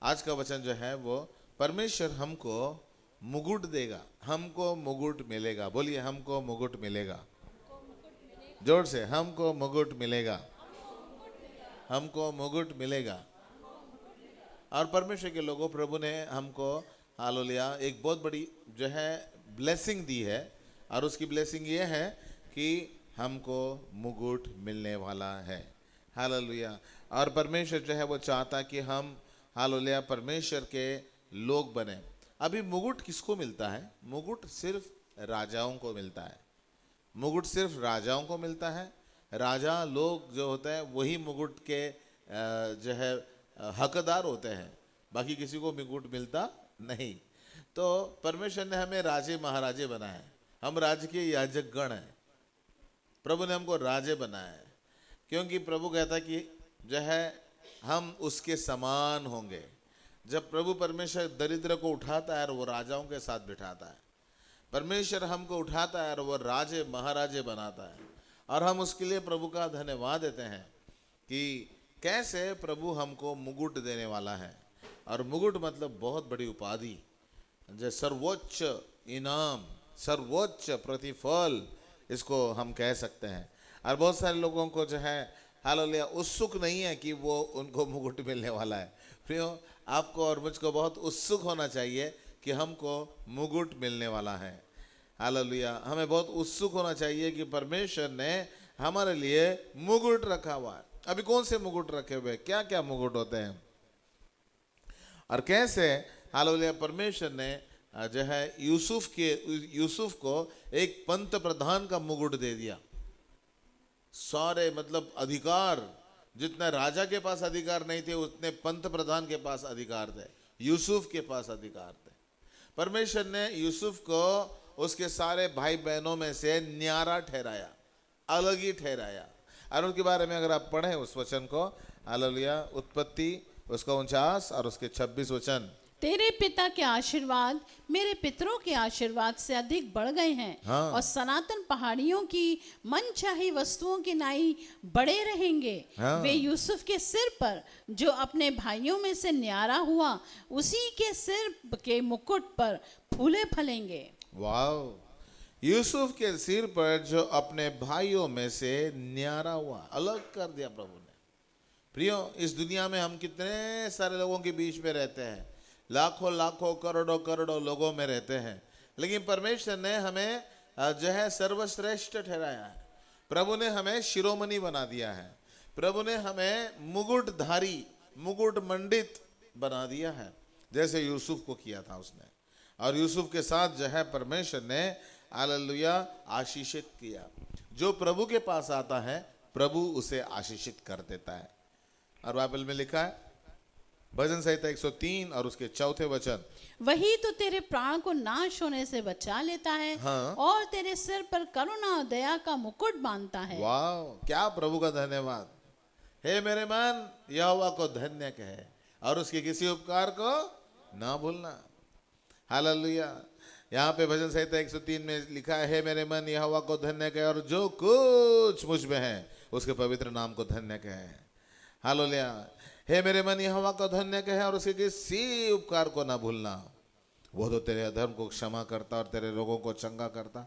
आज का वचन जो है वो परमेश्वर हमको मुकुट देगा, हमको मुकुट मिलेगा। बोलिए हमको मुकुट मिलेगा। जोर से, हमको मुकुट मिलेगा, हमको मुकुट मिलेगा। और परमेश्वर के लोगों, प्रभु ने हमको हालेलुया एक बहुत बड़ी जो है ब्लेसिंग दी है, और उसकी ब्लेसिंग ये है कि हमको मुकुट मिलने वाला है। हालेलुया। और परमेश्वर जो है वो चाहता कि हम हालेलुया परमेश्वर के लोग बने। अभी मुकुट किसको मिलता है? मुकुट सिर्फ राजाओं को मिलता है। मुकुट सिर्फ राजाओं को मिलता है। राजा लोग जो होते हैं वही मुकुट के जो है हकदार होते हैं, बाकी किसी को मुकुट मिलता नहीं। तो परमेश्वर ने हमें राजे महाराजे बनाए हैं, हम राज्य के याजक गण हैं। प्रभु ने हमको राजे बनाया है, क्योंकि प्रभु कहता है कि जो है हम उसके समान होंगे। जब प्रभु परमेश्वर दरिद्र को उठाता है और वो राजाओं के साथ बिठाता है, परमेश्वर हमको उठाता है और वो राजे महाराजे बनाता है, और हम उसके लिए प्रभु का धन्यवाद देते हैं कि कैसे प्रभु हमको मुकुट देने वाला है। और मुकुट मतलब बहुत बड़ी उपाधि, जो सर्वोच्च इनाम, सर्वोच्च प्रतिफल, इसको हम कह सकते हैं। और बहुत सारे लोगों को जो है हालेलुया उत्सुक नहीं है कि वो उनको मुकुट मिलने वाला है। प्रियो, आपको और मुझको बहुत उत्सुक होना चाहिए कि हमको मुकुट मिलने वाला है। हालेलुया, हमें बहुत उत्सुक होना चाहिए कि परमेश्वर ने हमारे लिए मुकुट रखा हुआ है। अभी कौन से मुकुट रखे हुए, क्या क्या मुकुट होते हैं, और कैसे हालेलुया परमेश्वर ने जो है यूसुफ को एक पंत प्रधान का मुकुट दे दिया। सारे मतलब अधिकार, जितने राजा के पास अधिकार नहीं थे उतने पंत प्रधान के पास अधिकार थे, यूसुफ के पास अधिकार थे। परमेश्वर ने यूसुफ को उसके सारे भाई बहनों में से न्यारा ठहराया, अलग ही ठहराया। और उनके बारे में अगर आप पढ़ें उस वचन को, हालेलुया उत्पत्ति उसका 49 और उसके 26 वचन, तेरे पिता के आशीर्वाद मेरे पितरों के आशीर्वाद से अधिक बढ़ गए हैं। हाँ। और सनातन पहाड़ियों की मनचाही वस्तुओं की नाई बड़े रहेंगे। हाँ। वे यूसुफ के सिर पर जो अपने भाइयों में से न्यारा हुआ, उसी के सिर के मुकुट पर फूले फलेंगे। वाह, यूसुफ के सिर पर जो अपने भाइयों में से न्यारा हुआ, अलग कर दिया प्रभु ने। प्रियो, इस दुनिया में हम कितने सारे लोगों के बीच में रहते हैं, लाखों लाखों करोड़ों करोड़ों लोगों में रहते हैं, लेकिन परमेश्वर ने हमें जो है सर्वश्रेष्ठ ठहराया है। प्रभु ने हमें शिरोमणि बना दिया है, प्रभु ने हमें मुकुटधारी, मुकुट मंडित बना दिया है, जैसे यूसुफ को किया था उसने। और यूसुफ के साथ जो है परमेश्वर ने हालेलुया आशीषित किया। जो प्रभु के पास आता है प्रभु उसे आशीषित कर देता है। और बाइबल में लिखा है भजन संहिता 103 और उसके 4 वचन, वही तो तेरे प्राण को नाश होने से बचा लेता है। हाँ। और तेरे सिर पर करुणा और दया का मुकुट बांधता है। वाह, क्या प्रभु का धन्यवाद। हे मेरे मन यहोवा को धन्य कहे और उसके किसी उपकार को ना भूलना। हालेलुया। यहाँ पे भजन संहिता 103 में लिखा है, हे मेरे मन यहोवा को धन्य कहे और जो कुछ मुझ में है उसके पवित्र नाम को धन्य कहे। हालेलुया। हे मेरे मन यहोवा को धन्य कहे और उसके किसी उपकार को ना भूलना। वो तो तेरे अधर्म को क्षमा करता और तेरे रोगों को चंगा करता।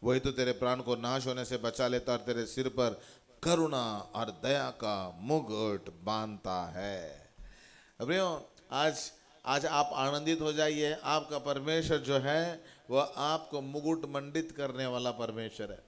वही तो तेरे प्राण को नाश होने से बचा लेता और तेरे सिर पर करुणा और दया का मुकुट बांधता है। प्रियो, आज आप आनंदित हो जाइए। आपका परमेश्वर जो है वह आपको मुकुट मंडित करने वाला परमेश्वर है।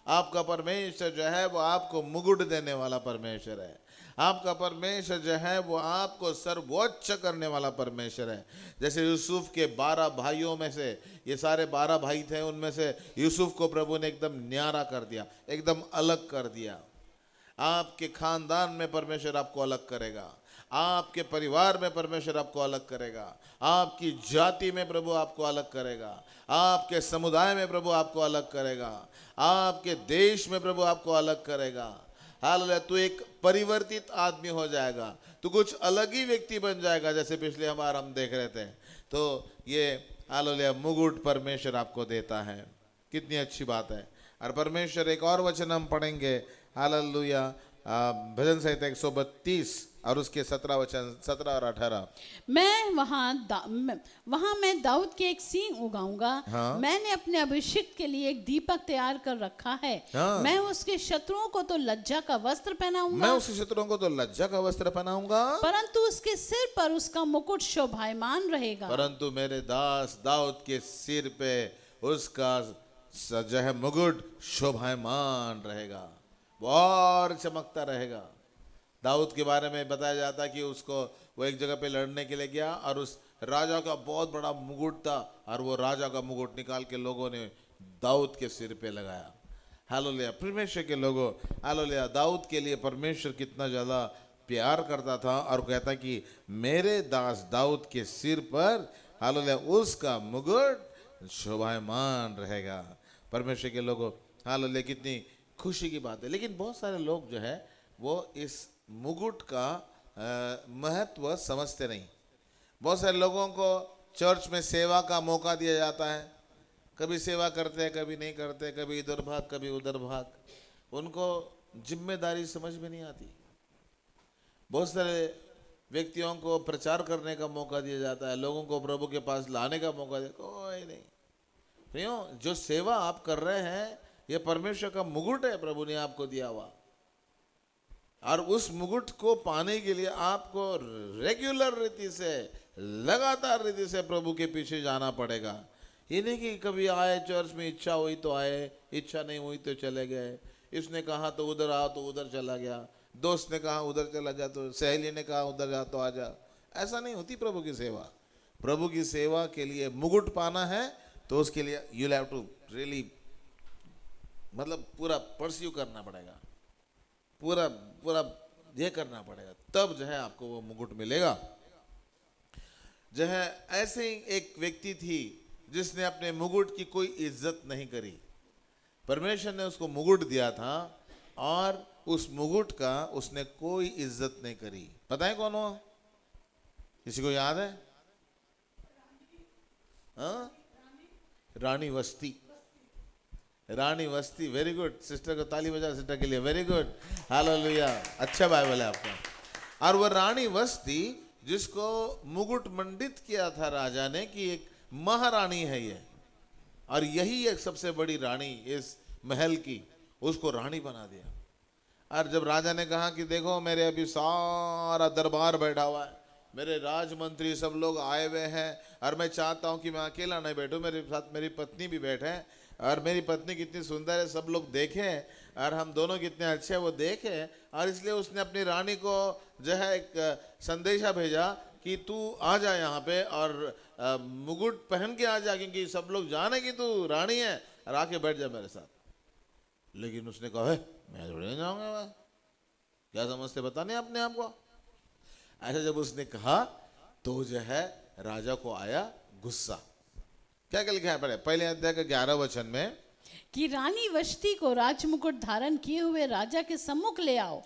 आपका परमेश्वर जो है वो आपको मुकुट देने वाला परमेश्वर है। आपका परमेश्वर जो है वो आपको सर्वोच्च करने वाला परमेश्वर है। जैसे यूसुफ के 12 भाइयों में से, ये सारे 12 भाई थे, उनमें से यूसुफ को प्रभु ने एकदम न्यारा कर दिया, एकदम अलग कर दिया। आपके खानदान में परमेश्वर आपको अलग करेगा, आपके परिवार में परमेश्वर आपको अलग करेगा, आपकी जाति में प्रभु आपको अलग करेगा, आपके समुदाय में प्रभु आपको अलग करेगा, आपके देश में प्रभु आपको अलग करेगा। हालेलुया। तू एक परिवर्तित आदमी हो जाएगा, तू कुछ अलग ही व्यक्ति बन जाएगा। जैसे पिछले बार हम देख रहे थे, तो ये हालेलुया मुकुट परमेश्वर आपको देता है। कितनी अच्छी बात है। और परमेश्वर एक और वचन हम पढ़ेंगे, हालेलुया भजन संहिता 132 और उसके 17 वचन 17 और 18। वहां मैं दाऊद के एक सींग उगाऊंगा। हाँ। मैंने अपने अभिषिक्त के लिए एक दीपक तैयार कर रखा है। हाँ। मैं उसके शत्रुओं को तो लज्जा का वस्त्र मैं पहनाऊंगा, उसके शत्रुओं को तो लज्जा का वस्त्र पहनाऊंगा, परंतु उसके सिर पर उसका मुकुट शोभायमान रहेगा। परंतु मेरे दास दाऊद के सिर पे उसका जो है मुकुट शोभायमान रहेगा, वो और चमकता रहेगा। दाऊद के बारे में बताया जाता है कि उसको वो एक जगह पे लड़ने के लिए गया और उस राजा का बहुत बड़ा मुकुट था और वो राजा का मुकुट निकाल के लोगों ने दाऊद के सिर पे लगाया। हालेलुया, परमेश्वर के लोगों, हालेलुया। दाऊद के लिए परमेश्वर कितना ज़्यादा प्यार करता था और कहता कि मेरे दास दाऊद के सिर पर, हालेलुया, उसका मुकुट शोभायमान रहेगा। परमेश्वर के लोगों, हालेलुया, कितनी खुशी की बात है। लेकिन बहुत सारे लोग जो है वो इस मुकुट का महत्व समझते नहीं। बहुत सारे लोगों को चर्च में सेवा का मौका दिया जाता है, कभी सेवा करते हैं कभी नहीं करते, कभी इधर भाग कभी उधर भाग, उनको जिम्मेदारी समझ में नहीं आती। बहुत सारे व्यक्तियों को प्रचार करने का मौका दिया जाता है, लोगों को प्रभु के पास लाने का मौका दिया, कोई नहीं। क्यों? जो सेवा आप कर रहे हैं ये परमेश्वर का मुकुट है, प्रभु ने आपको दिया हुआ, और उस मुकुट को पाने के लिए आपको रेगुलर रीति से, लगातार रीति से प्रभु के पीछे जाना पड़ेगा। ये नहीं कि कभी आए चर्च में, इच्छा हुई तो आए, इच्छा नहीं हुई तो चले गए, इसने कहा तो उधर आओ तो उधर चला गया, दोस्त ने कहा उधर चला जा तो सहेली ने कहा उधर जा तो आ जा। ऐसा नहीं होती प्रभु की सेवा। प्रभु की सेवा के लिए मुकुट पाना है तो उसके लिए यू हैव टू रियली, मतलब पूरा परस्यू करना पड़ेगा, पूरा पूरा ये करना पड़ेगा, तब जो है आपको वो मुकुट मिलेगा। जो है ऐसे ही एक व्यक्ति थी जिसने अपने मुकुट की कोई इज्जत नहीं करी। परमेश्वर ने उसको मुकुट दिया था और उस मुकुट का उसने कोई इज्जत नहीं करी। पता है कौन हो? किसी को याद है? हाँ, रानी वस्ती। रानी वस्ती, वेरी गुड। सिस्टर को ताली बजा सिस्टर के लिए, वेरी गुड, हालेलुया, अच्छा बाइबल है आपका। और वह रानी वस्ती जिसको मुकुट मंडित किया था राजा ने कि एक महारानी है ये, और यही एक सबसे बड़ी रानी इस महल की, उसको रानी बना दिया। और जब राजा ने कहा कि देखो मेरे अभी सारा दरबार बैठा हुआ है, मेरे राजमंत्री सब लोग आए हुए हैं और मैं चाहता हूं कि मैं अकेला नहीं बैठूं, मेरे साथ मेरी पत्नी भी बैठे और मेरी पत्नी कितनी सुंदर है सब लोग देखें और हम दोनों कितने अच्छे हैं वो देखें। और इसलिए उसने अपनी रानी को जो है एक संदेशा भेजा कि तू आ जा यहाँ पे और मुकुट पहन के आ जा, क्योंकि सब लोग जाने कि तू रानी है, और आके बैठ जा मेरे साथ। लेकिन उसने कहा है मैं थोड़ी नहीं जाऊँगा, क्या समझते पता नहीं अपने आप को। ऐसा जब उसने कहा तो जो है राजा को आया गुस्सा। क्या क्या लिखा है पढ़े पहले अध्याय के 11 वचन में कि रानी वष्टी को राजमुकुट धारण किए हुए राजा के सम्मुख ले आओ,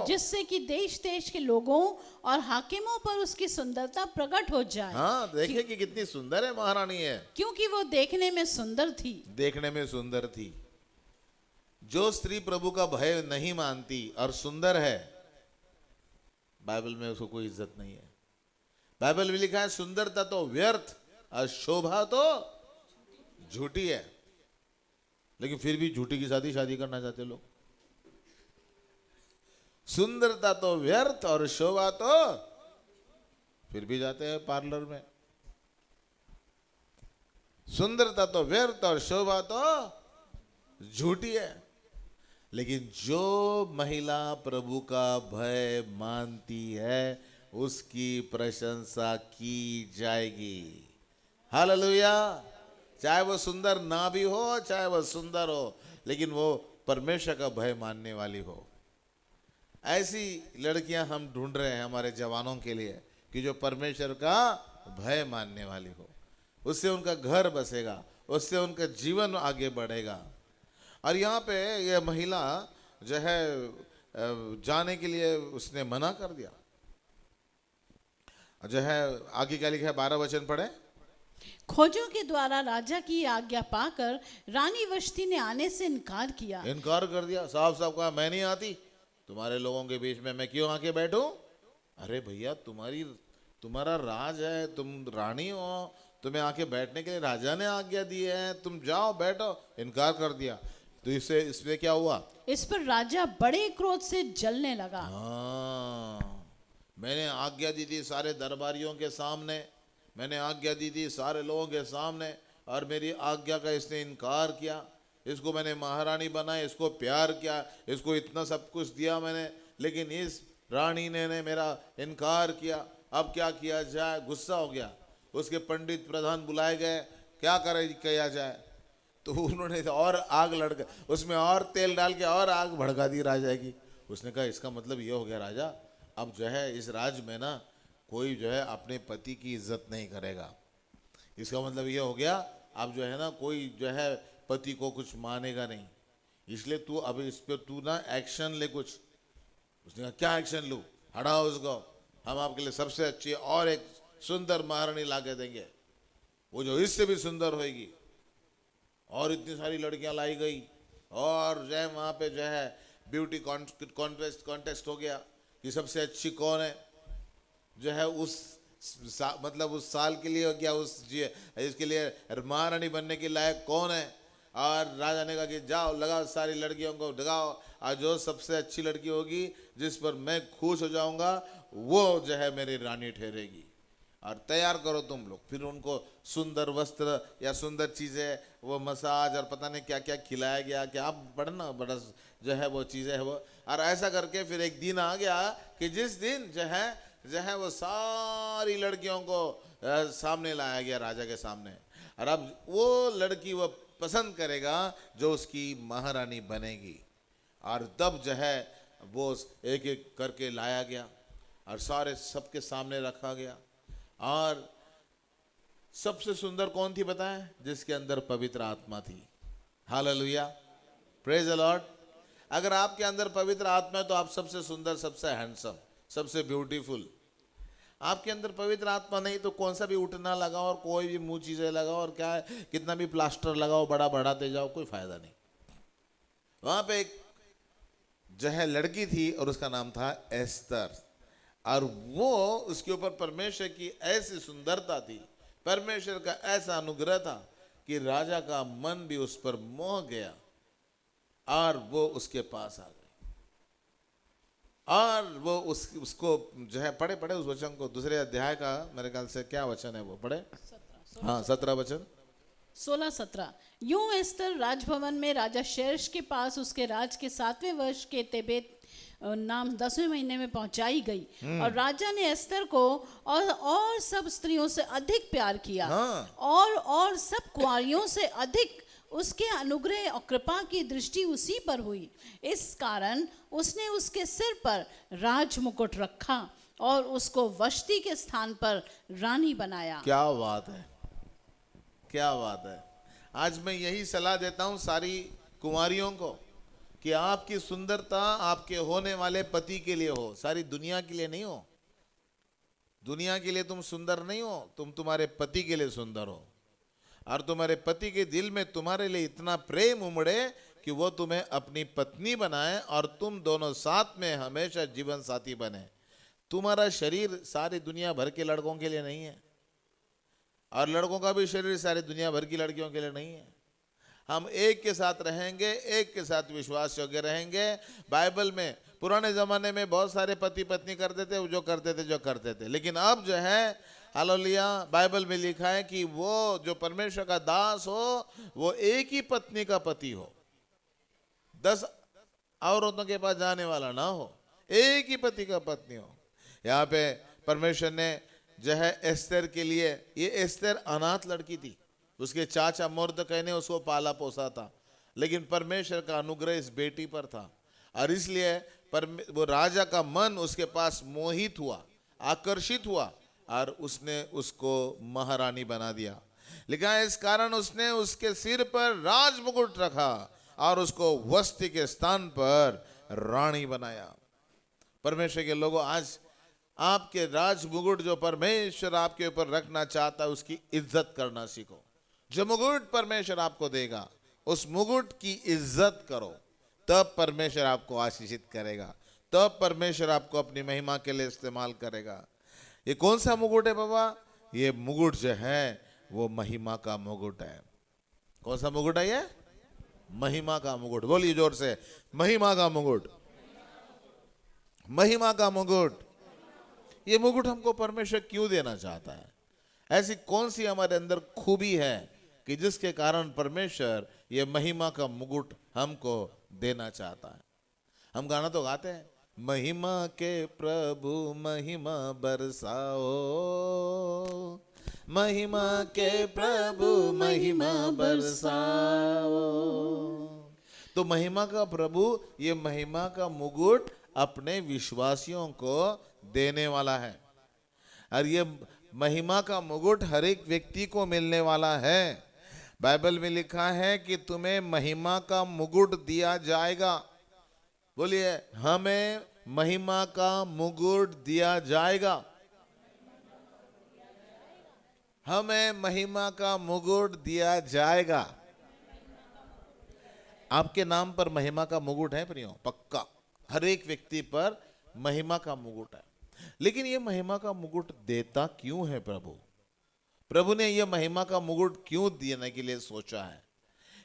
जिससे कि देश देश के लोगों और हाकिमों पर उसकी सुंदरता प्रकट हो जाए। हाँ, देखिए कि कितनी सुंदर है महारानी है, क्योंकि वो देखने में सुंदर थी। देखने में सुंदर थी। जो स्त्री प्रभु का भय नहीं मानती और सुंदर है, बाइबल में उसको कोई इज्जत नहीं है। बाइबल में लिखा है सुंदरता तो व्यर्थ और शोभा तो झूठी है। लेकिन फिर भी झूठी की शादी करना चाहते लोग। सुंदरता तो व्यर्थ और शोभा तो फिर भी जाते हैं पार्लर में। सुंदरता तो व्यर्थ और शोभा तो झूठी है। लेकिन जो महिला प्रभु का भय मानती है उसकी प्रशंसा की जाएगी। हालेलुया। चाहे वो सुंदर ना भी हो, चाहे वो सुंदर हो, लेकिन वो परमेश्वर का भय मानने वाली हो। ऐसी लड़कियां हम ढूंढ रहे हैं हमारे जवानों के लिए कि जो परमेश्वर का भय मानने वाली हो। उससे उनका घर बसेगा, उससे उनका जीवन आगे बढ़ेगा। और यहाँ पे ये महिला जो है जाने के लिए उसने मना कर दिया। जो है आगे क्या लिखा है 12 वचन पढ़े। खोजों के द्वारा राजा की आज्ञा पाकर रानी वष्टी ने आने से इनकार किया। इनकार कर दिया, साफ साफ कहा मैं नहीं आती, तुम्हारे लोगों के बीच में मैं क्यों आके बैठूं। अरे भैया, तुम्हारा राज है, तुम रानी हो, तुम्हें आके बैठने के लिए राजा ने आज्ञा दी है, तुम जाओ बैठो। इनकार कर दिया। तो इसमें क्या हुआ? इस पर राजा बड़े क्रोध से जलने लगा। हाँ, मैंने आज्ञा दी थी सारे दरबारियों के सामने, मैंने आज्ञा दी थी सारे लोगों के सामने, और मेरी आज्ञा का इसने इनकार किया। इसको मैंने महारानी बनाया, इसको प्यार किया, इसको इतना सब कुछ दिया मैंने, लेकिन इस रानी ने मेरा इनकार किया। अब क्या किया जाए? गुस्सा हो गया। उसके पंडित प्रधान बुलाए गए, क्या किया जाए? तो उन्होंने और आग लड़का, उसमें और तेल डाल के और आग भड़का दी राजा की। उसने कहा इसका मतलब ये हो गया राजा, अब जो है इस राज्य में ना कोई जो है अपने पति की इज्जत नहीं करेगा। इसका मतलब ये हो गया अब जो है ना कोई जो है पति को कुछ मानेगा नहीं, इसलिए तू अब इस पे तू ना एक्शन ले कुछ। उसने कहा क्या एक्शन लूँ? हटाओ उसको, हम आपके लिए सबसे अच्छी और एक सुंदर महारानी ला के देंगे, वो जो इससे भी सुंदर होएगी। और इतनी सारी लड़कियां लाई गई, और जो है वहाँ पे जो है ब्यूटी कॉन्टेस्ट हो गया कि सबसे अच्छी कौन है, जो है मतलब उस साल के लिए क्या इसके लिए महारानी बनने के लायक कौन है। और राजा ने कहा कि जाओ लगाओ सारी लड़कियों को लगाओ, और जो सबसे अच्छी लड़की होगी जिस पर मैं खुश हो जाऊंगा वो जो है मेरी रानी ठहरेगी, और तैयार करो तुम लोग। फिर उनको सुंदर वस्त्र या सुंदर चीज़ें, वो मसाज और पता नहीं क्या क्या खिलाया गया, कि आप बड़ा जो है वो चीज़ें है वो। और ऐसा करके फिर एक दिन आ गया कि जिस दिन जो है वो सारी लड़कियों को सामने लाया गया राजा के सामने, और अब वो लड़की वो पसंद करेगा जो उसकी महारानी बनेगी। और तब जो है वो एक एक करके लाया गया और सारे सबके सामने रखा गया। और सबसे सुंदर कौन थी बताएं? जिसके अंदर पवित्र आत्मा थी। Hallelujah, praise the Lord. अगर आपके अंदर पवित्र आत्मा है तो आप सबसे सुंदर, सबसे हैंडसम, सबसे ब्यूटीफुल। आपके अंदर पवित्र आत्मा नहीं तो कौन सा भी उठना लगाओ और कोई भी मुंह चीजें लगाओ और क्या है, कितना भी प्लास्टर लगाओ, बड़ा बढ़ाते जाओ, कोई फायदा नहीं। वहां पे एक जो है लड़की थी और उसका नाम था एस्तर, और वो उसके ऊपर परमेश्वर की ऐसी सुंदरता थी, परमेश्वर का ऐसा अनुग्रह था कि राजा का मन भी उस पर मोह गया और वो उसके पास आ गई। और वो उसको जो है पढ़े उस वचन को, दूसरे अध्याय का मेरे ख्याल से क्या वचन है वो पढ़े? हाँ 17 वचन 16-17। यूं एस्तर राजभवन में राजा शेरश के पास उसके राज के 7वें वर्ष के तेबेत नाम 10वें महीने में पहुंचाई गई। और राजा ने एस्तर को और सब स्त्रियों से अधिक प्यार किया। हाँ। और सब कुंवारियों से अधिक उसके अनुग्रह और कृपा की दृष्टि उसी पर हुई। इस कारण उसने उसके सिर पर राज मुकुट रखा और उसको वष्टी के स्थान पर रानी बनाया। क्या बात है, क्या बात है। आज मैं यही सलाह देता हूं सारी कुंवारियों को कि आपकी सुंदरता आपके होने वाले पति के लिए हो, सारी दुनिया के लिए नहीं हो। दुनिया के लिए तुम सुंदर नहीं हो, तुम तुम्हारे पति के लिए सुंदर हो, और तुम्हारे पति के दिल में तुम्हारे लिए इतना प्रेम उमड़े कि वो तुम्हें अपनी पत्नी बनाए और तुम दोनों साथ में हमेशा जीवन साथी बने। तुम्हारा शरीर सारी दुनिया भर के लड़कों के लिए नहीं है, और लड़कों का भी शरीर सारी दुनिया भर की लड़कियों के लिए नहीं है। हम एक के साथ रहेंगे, एक के साथ विश्वास योग्य रहेंगे। बाइबल में पुराने जमाने में बहुत सारे पति पत्नी करते थे जो करते थे, लेकिन अब जो है हालेलुया बाइबल में लिखा है कि वो जो परमेश्वर का दास हो वो एक ही पत्नी का पति हो, 10 औरतों के पास जाने वाला ना हो, एक ही पति का पत्नी हो। यहाँ पे परमेश्वर ने जो है एस्तर के लिए, ये एस्तर अनाथ लड़की थी, उसके चाचा मोर्दकै ने उसको पाला पोसा था, लेकिन परमेश्वर का अनुग्रह इस बेटी पर था, और इसलिए वो राजा का मन उसके पास मोहित हुआ, आकर्षित हुआ, और उसने उसको महारानी बना दिया। लेकिन इस कारण उसने उसके सिर पर राज मुकुट रखा और उसको वस्ती के स्थान पर रानी बनाया। परमेश्वर के लोगों, आज आपके राज मुकुट जो परमेश्वर आपके ऊपर रखना चाहता है उसकी इज्जत करना सीखो। जो मुकुट परमेश्वर आपको देगा उस मुकुट की इज्जत करो, तब परमेश्वर आपको आशीषित करेगा, तब परमेश्वर आपको अपनी महिमा के लिए इस्तेमाल करेगा। ये कौन सा मुकुट है बाबा? ये मुकुट जो है वो महिमा का मुकुट है। कौन सा मुकुट है ये? महिमा का मुकुट। बोलिए जोर से, महिमा का मुकुट, महिमा का मुकुट। ये मुकुट हमको परमेश्वर क्यों देना चाहता है? ऐसी कौन सी हमारे अंदर खूबी है कि जिसके कारण परमेश्वर ये महिमा का मुकुट हमको देना चाहता है? हम गाना तो गाते हैं, महिमा के प्रभु महिमा बरसाओ, महिमा के प्रभु महिमा बरसाओ। तो महिमा का प्रभु ये महिमा का मुकुट अपने विश्वासियों को देने वाला है। और ये महिमा का मुकुट हर एक व्यक्ति को मिलने वाला है। बाइबल में लिखा है कि तुम्हें महिमा का मुकुट दिया जाएगा। बोलिए, हमें महिमा का मुकुट दिया जाएगा। हमें महिमा का मुकुट दिया जाएगा। आपके नाम पर महिमा का मुकुट है प्रियो, पक्का हर एक व्यक्ति पर महिमा का मुकुट है। लेकिन ये महिमा का मुकुट देता क्यों है प्रभु? प्रभु ने ये महिमा का मुकुट क्यों देने के लिए सोचा है?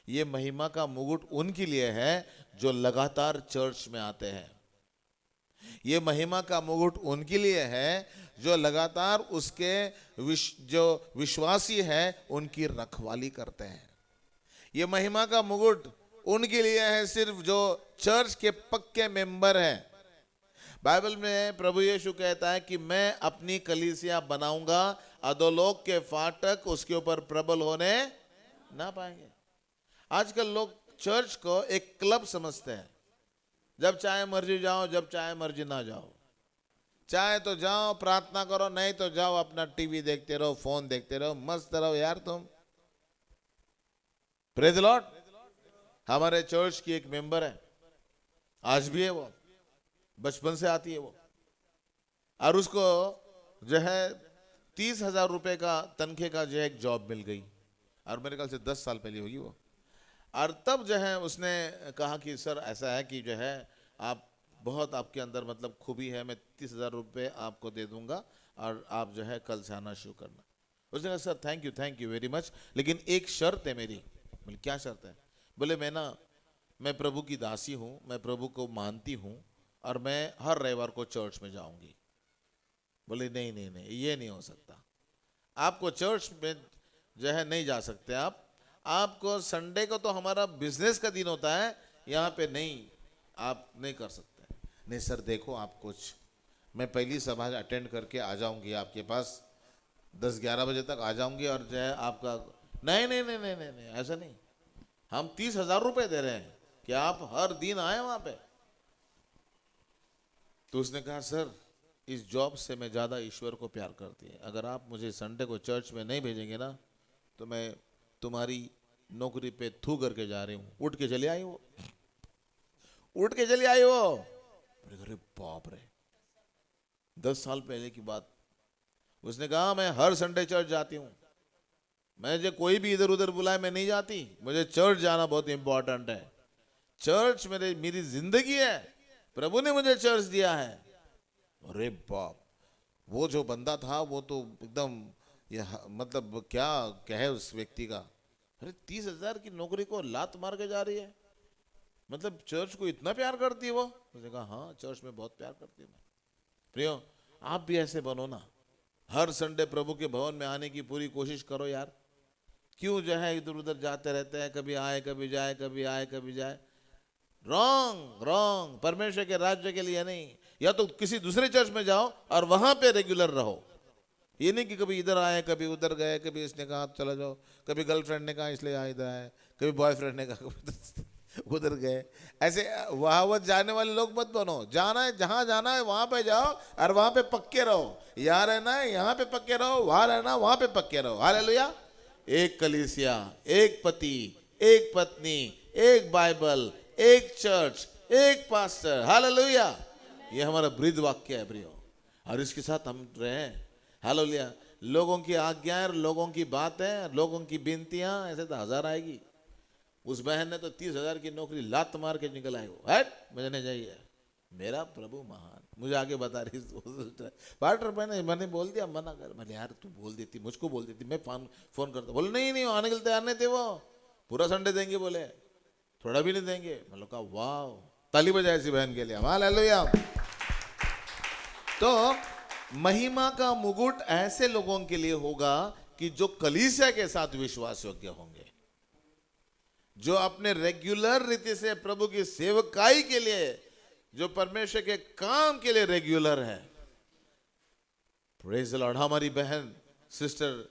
ये महिमा का मुकुट उनके लिए है जो लगातार चर्च में आते हैं। ये महिमा का मुकुट उनके लिए है जो लगातार उसके जो विश्वासी है उनकी रखवाली करते हैं। ये महिमा का मुकुट उनके लिए है सिर्फ जो चर्च के पक्के मेंबर हैं। बाइबल में प्रभु यीशु कहता है कि मैं अपनी कलीसिया बनाऊंगा, अधोलोक के फाटक उसके ऊपर प्रबल होने ना पाएंगे। आजकल लोग चर्च को एक क्लब समझते हैं, जब चाहे मर्जी जाओ, जब चाहे मर्जी ना जाओ। चाहे तो जाओ प्रार्थना करो, नहीं तो जाओ अपना टीवी देखते रहो, फोन देखते रहो, मस्त रहो यार तुम। Praise the Lord. हमारे चर्च की एक मेंबर है, आज भी है, वो बचपन से आती है वो, और उसको जो है 30,000 रुपए का तनखे का जो है एक जॉब मिल गई, और मेरे ख्याल से 10 साल पहले होगी वो। और तब जो है उसने कहा कि सर ऐसा है कि जो है आप बहुत आपके अंदर मतलब खूबी है, मैं 30,000 रुपये आपको दे दूंगा और आप जो है कल से आना शुरू करना। उसने कहा sir thank you very much, लेकिन एक शर्त है मेरी। बोले क्या शर्त है? बोले मैं प्रभु की दासी हूँ, मैं प्रभु को मानती हूँ और मैं हर रविवार को चर्च में जाऊंगी। बोले नहीं ये नहीं हो सकता, आपको चर्च में जो है नहीं जा सकते आपको संडे को तो हमारा बिजनेस का दिन होता है, यहाँ पे नहीं, आप नहीं कर सकते। नहीं सर देखो आप कुछ, मैं पहली सभा अटेंड करके आ जाऊंगी आपके पास, 10-11 बजे तक आ जाऊंगी और जो है आपका नहीं ऐसा नहीं, हम 30,000 रुपये दे रहे हैं कि आप हर दिन आए वहां पे। तो उसने कहा सर इस जॉब से मैं ज़्यादा ईश्वर को प्यार करती है, अगर आप मुझे संडे को चर्च में नहीं भेजेंगे ना तो मैं तुम्हारी नौकरी पे थू करके जा रही हूँ। उठ के चली आई वो, उठ के चली आई वो। अरे बाप रे, 10 साल पहले की बात। उसने कहा मैं हर संडे चर्च जाती हूँ, मुझे कोई भी इधर उधर बुलाए मैं नहीं जाती, मुझे चर्च जाना बहुत इंपॉर्टेंट है। चर्च मेरी जिंदगी है, प्रभु ने मुझे चर्च दिया है। अरे बाप, वो जो बंदा था वो तो एकदम मतलब क्या कहे उस व्यक्ति का। अरे 30,000 की नौकरी को लात मार के जा रही है, मतलब चर्च को इतना प्यार करती है वो। उसने कहा हाँ चर्च में बहुत प्यार करती हूँ मैं। प्रियो आप भी ऐसे बनो ना, हर संडे प्रभु के भवन में आने की पूरी कोशिश करो यार। क्यों जो है इधर उधर जाते रहते हैं, कभी आए कभी जाए, कभी आए कभी जाए। रॉन्ग, परमेश्वर के राज्य के लिए नहीं। या तो किसी दूसरे चर्च में जाओ और वहां पे रेगुलर रहो, ये नहीं कि कभी इधर आए कभी उधर गए, कभी इसने कहा चला जाओ, कभी गर्लफ्रेंड ने कहा इसलिए आए इधर आए, कभी बॉयफ्रेंड ने कहा उधर गए। ऐसे वहां जाने वाले लोग मत बनो। जाना है जहां जाना है वहां पे जाओ और वहां पे पक्के रहो। यहाँ रहना है यहाँ पे पक्के रहो, वहां रहना वहां पे पक्के रहो। हालेलुया। एक कलीसिया, एक पति, एक पत्नी, एक बाइबल, एक चर्च, एक पास्टर। हालेलुया। ये हमारा ब्रीद वाक्य है प्रियो, और इसके साथ हम रहे। हालेलुया। लोगों की आज्ञाएं, लोगों की बातें, लोगों की विनतियां, ऐसे तो 1000 आएगी। उस बहन ने तो 30,000 की नौकरी लात मार के निकल आई। वो हट मुझे नहीं चाहिए, मेरा प्रभु महान। मुझे आगे बता रही पार्टनर, मैंने बोल दिया, मना कर। मैंने यार तू बोल देती, मुझको बोल देती, मैं फोन करता। बोले नहीं नहीं, आने के लिए तैयार नहीं थे वो, पूरा संडे देंगे, बोले थोड़ा भी नहीं देंगे। मैंने कहा वाह, ताली बजाए ऐसी बहन के लिए, हालेलुया। तो महिमा का मुकुट ऐसे लोगों के लिए होगा कि जो कलीसिया के साथ विश्वास योग्य होंगे, जो अपने रेगुलर रीति से प्रभु की सेवकाई के लिए, जो परमेश्वर के काम के लिए रेगुलर है। Praise the Lord. हमारी बहन सिस्टर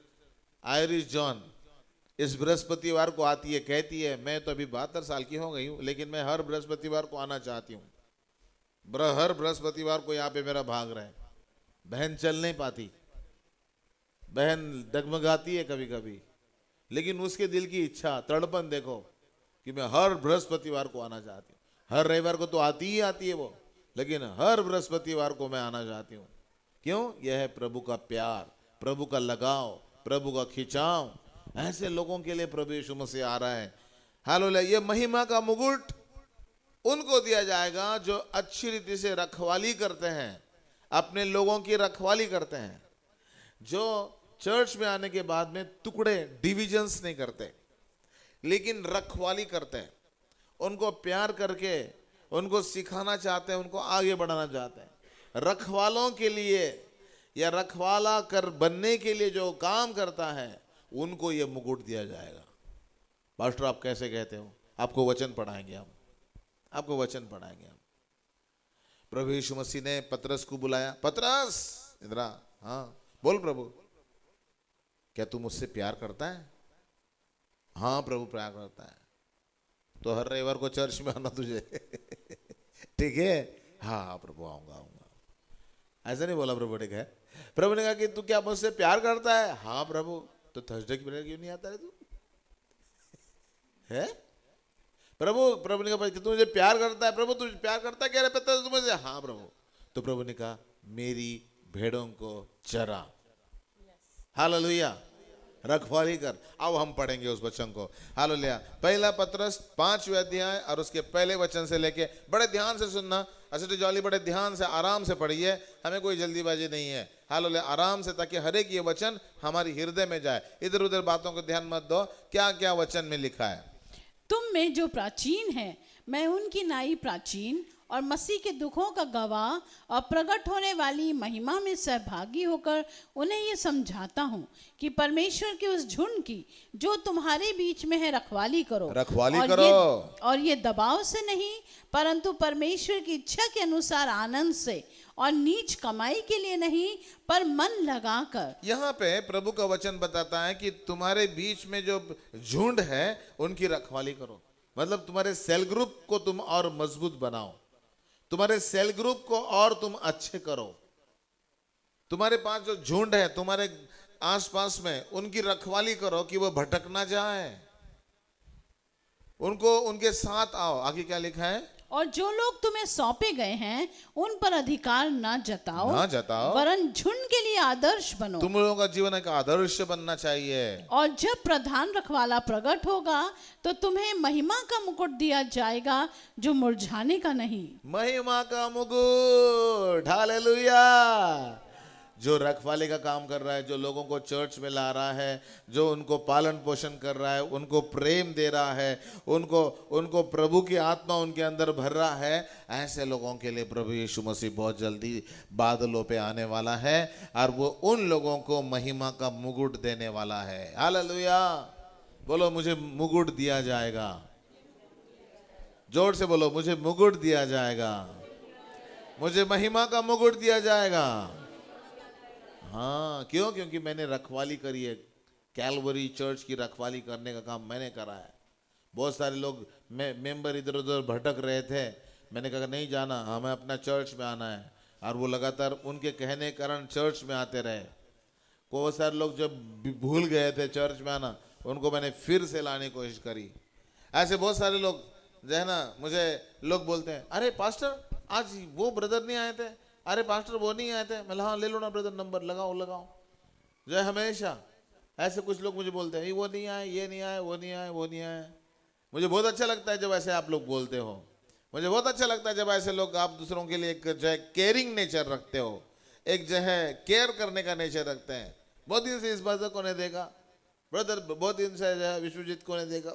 आयरिश जॉन इस बृहस्पतिवार को आती है, कहती है मैं तो अभी 72 साल की हो गई हूं, लेकिन मैं हर बृहस्पतिवार को आना चाहती हूं। हर बृहस्पतिवार को यहाँ पे मेरा भाग रहा है। बहन चल नहीं पाती, बहन डगमगाती है कभी कभी, लेकिन उसके दिल की इच्छा, तड़पन देखो कि मैं हर बृहस्पतिवार को आना चाहती हूँ। हर रविवार को तो आती ही आती है वो, लेकिन हर बृहस्पतिवार को मैं आना चाहती हूँ। क्यों? यह है प्रभु का प्यार, प्रभु का लगाव, प्रभु का खिंचाव। ऐसे लोगों के लिए प्रभु यीशु मसीह आ रहा है। हालेलुया। ये महिमा का मुकुट उनको दिया जाएगा जो अच्छी रीति से रखवाली करते हैं, अपने लोगों की रखवाली करते हैं, जो चर्च में आने के बाद में टुकड़े डिविजन्स नहीं करते, लेकिन रखवाली करते हैं। उनको प्यार करके उनको सिखाना चाहते हैं, उनको आगे बढ़ाना चाहते हैं। रखवालों के लिए या रखवाला कर बनने के लिए जो काम करता है, उनको ये मुकुट दिया जाएगा। पास्टर आप कैसे कहते हो? आपको वचन पढ़ाएंगे हम, आपको वचन पढ़ाएंगे हम। प्रभु यीशु मसीह ने पतरस को बुलाया, पतरस इधर आ। हाँ बोल प्रभु, क्या तू मुझसे प्यार करता है? हाँ प्रभु प्यार करता है। तो हर रविवार को चर्च में आना तुझे ठीक है? हाँ प्रभु आऊंगा आऊंगा। ऐसा नहीं बोला प्रभु ने, कहा प्रभु ने कहा कि तू क्या मुझसे प्यार करता है? हाँ प्रभु। तो थर्सडे की प्रेयर क्यों नहीं आता है तू? है प्रभु ने कहा कि तू मुझे प्यार करता है? प्रभु तुझे प्यार करता है? कह रहे पता तू मुझे? हाँ प्रभु। तो प्रभु ने कहा मेरी भेड़ों को चरा। हालेलुया। रखवाली कर। अब हम पढ़ेंगे उस वचन को। हालेलुया। पहला पतरस 5वें अध्याय और उसके पहले वचन से लेके, बड़े ध्यान से सुनना। असटी जॉली बड़े ध्यान से आराम से पढ़िए, हमें कोई जल्दीबाजी नहीं है। हालेलुया। आराम से, ताकि हर एक ये वचन हमारी हृदय में जाए। इधर उधर बातों को ध्यान मत दो। क्या क्या वचन में लिखा है? तुम में जो प्राचीन है, मैं उनकी नाई प्राचीन और मसीह के दुखों का गवाह और प्रकट होने वाली महिमा में सहभागी होकर उन्हें ये समझाता हूँ कि परमेश्वर के उस झुंड की जो तुम्हारे बीच में है रखवाली करो। रखवाली और करो। और ये दबाव से नहीं, परंतु परमेश्वर की इच्छा के अनुसार आनंद से, और नीच कमाई के लिए नहीं, पर मन लगाकर। यहाँ पे प्रभु का वचन बताता है कि तुम्हारे बीच में जो झुंड है उनकी रखवाली करो। मतलब तुम्हारे सेल ग्रुप को तुम और मजबूत बनाओ, तुम्हारे सेल ग्रुप को और तुम अच्छे करो। तुम्हारे पास जो झुंड है तुम्हारे आसपास में, उनकी रखवाली करो कि वो भटक ना जाए। उनको उनके साथ आओ। आगे क्या लिखा है? और जो लोग तुम्हें सौंपे गए हैं उन पर अधिकार ना जताओ, वरन झुंड के लिए आदर्श बनो। तुम लोगों का जीवन एक आदर्श बनना चाहिए। और जब प्रधान रखवाला प्रकट होगा तो तुम्हें महिमा का मुकुट दिया जाएगा जो मुरझाने का नहीं। महिमा का मुकुट। हालेलुया। जो रखवाले का काम कर रहा है, जो लोगों को चर्च में ला रहा है, जो उनको पालन पोषण कर रहा है, उनको प्रेम दे रहा है, उनको प्रभु की आत्मा उनके अंदर भर रहा है, ऐसे लोगों के लिए प्रभु यीशु मसीह बहुत जल्दी बादलों पे आने वाला है और वो उन लोगों को महिमा का मुकुट देने वाला है। हालेलुया। बोलो मुझे मुकुट दिया जाएगा। जोर से बोलो, मुझे मुकुट दिया जाएगा, मुझे महिमा का मुकुट दिया जाएगा। हाँ क्यों? क्योंकि मैंने रखवाली करी है। कैलवरी चर्च की रखवाली करने का काम मैंने करा है। बहुत सारे लोग मेंबर इधर उधर भटक रहे थे, मैंने कहा नहीं जाना, हमें अपना चर्च में आना है। और वो लगातार उनके कहने के कारण चर्च में आते रहे। बहुत सारे लोग जब भूल गए थे चर्च में आना, उनको मैंने फिर से लाने की कोशिश करी। ऐसे बहुत सारे लोग जो है ना, मुझे लोग बोलते हैं अरे पास्टर आज वो ब्रदर नहीं आए थे, अरे पास्टर वो नहीं आए थे। मैं हाँ ले लो ना ब्रदर, नंबर लगाओ। जो है हमेशा ऐसे कुछ लोग मुझे बोलते हैं वो नहीं आए, ये नहीं आए, वो नहीं आए, वो नहीं आए। मुझे बहुत अच्छा लगता है जब ऐसे आप लोग बोलते हो। मुझे बहुत अच्छा लगता है जब ऐसे लोग, आप दूसरों के लिए एक जो है केयरिंग नेचर रखते हो, एक जो है केयर करने का नेचर रखते हैं। बहुत दिन से इस बात को नहीं देखा ब्रदर, बहुत दिन से जो है विश्वजीत को नहीं देखा,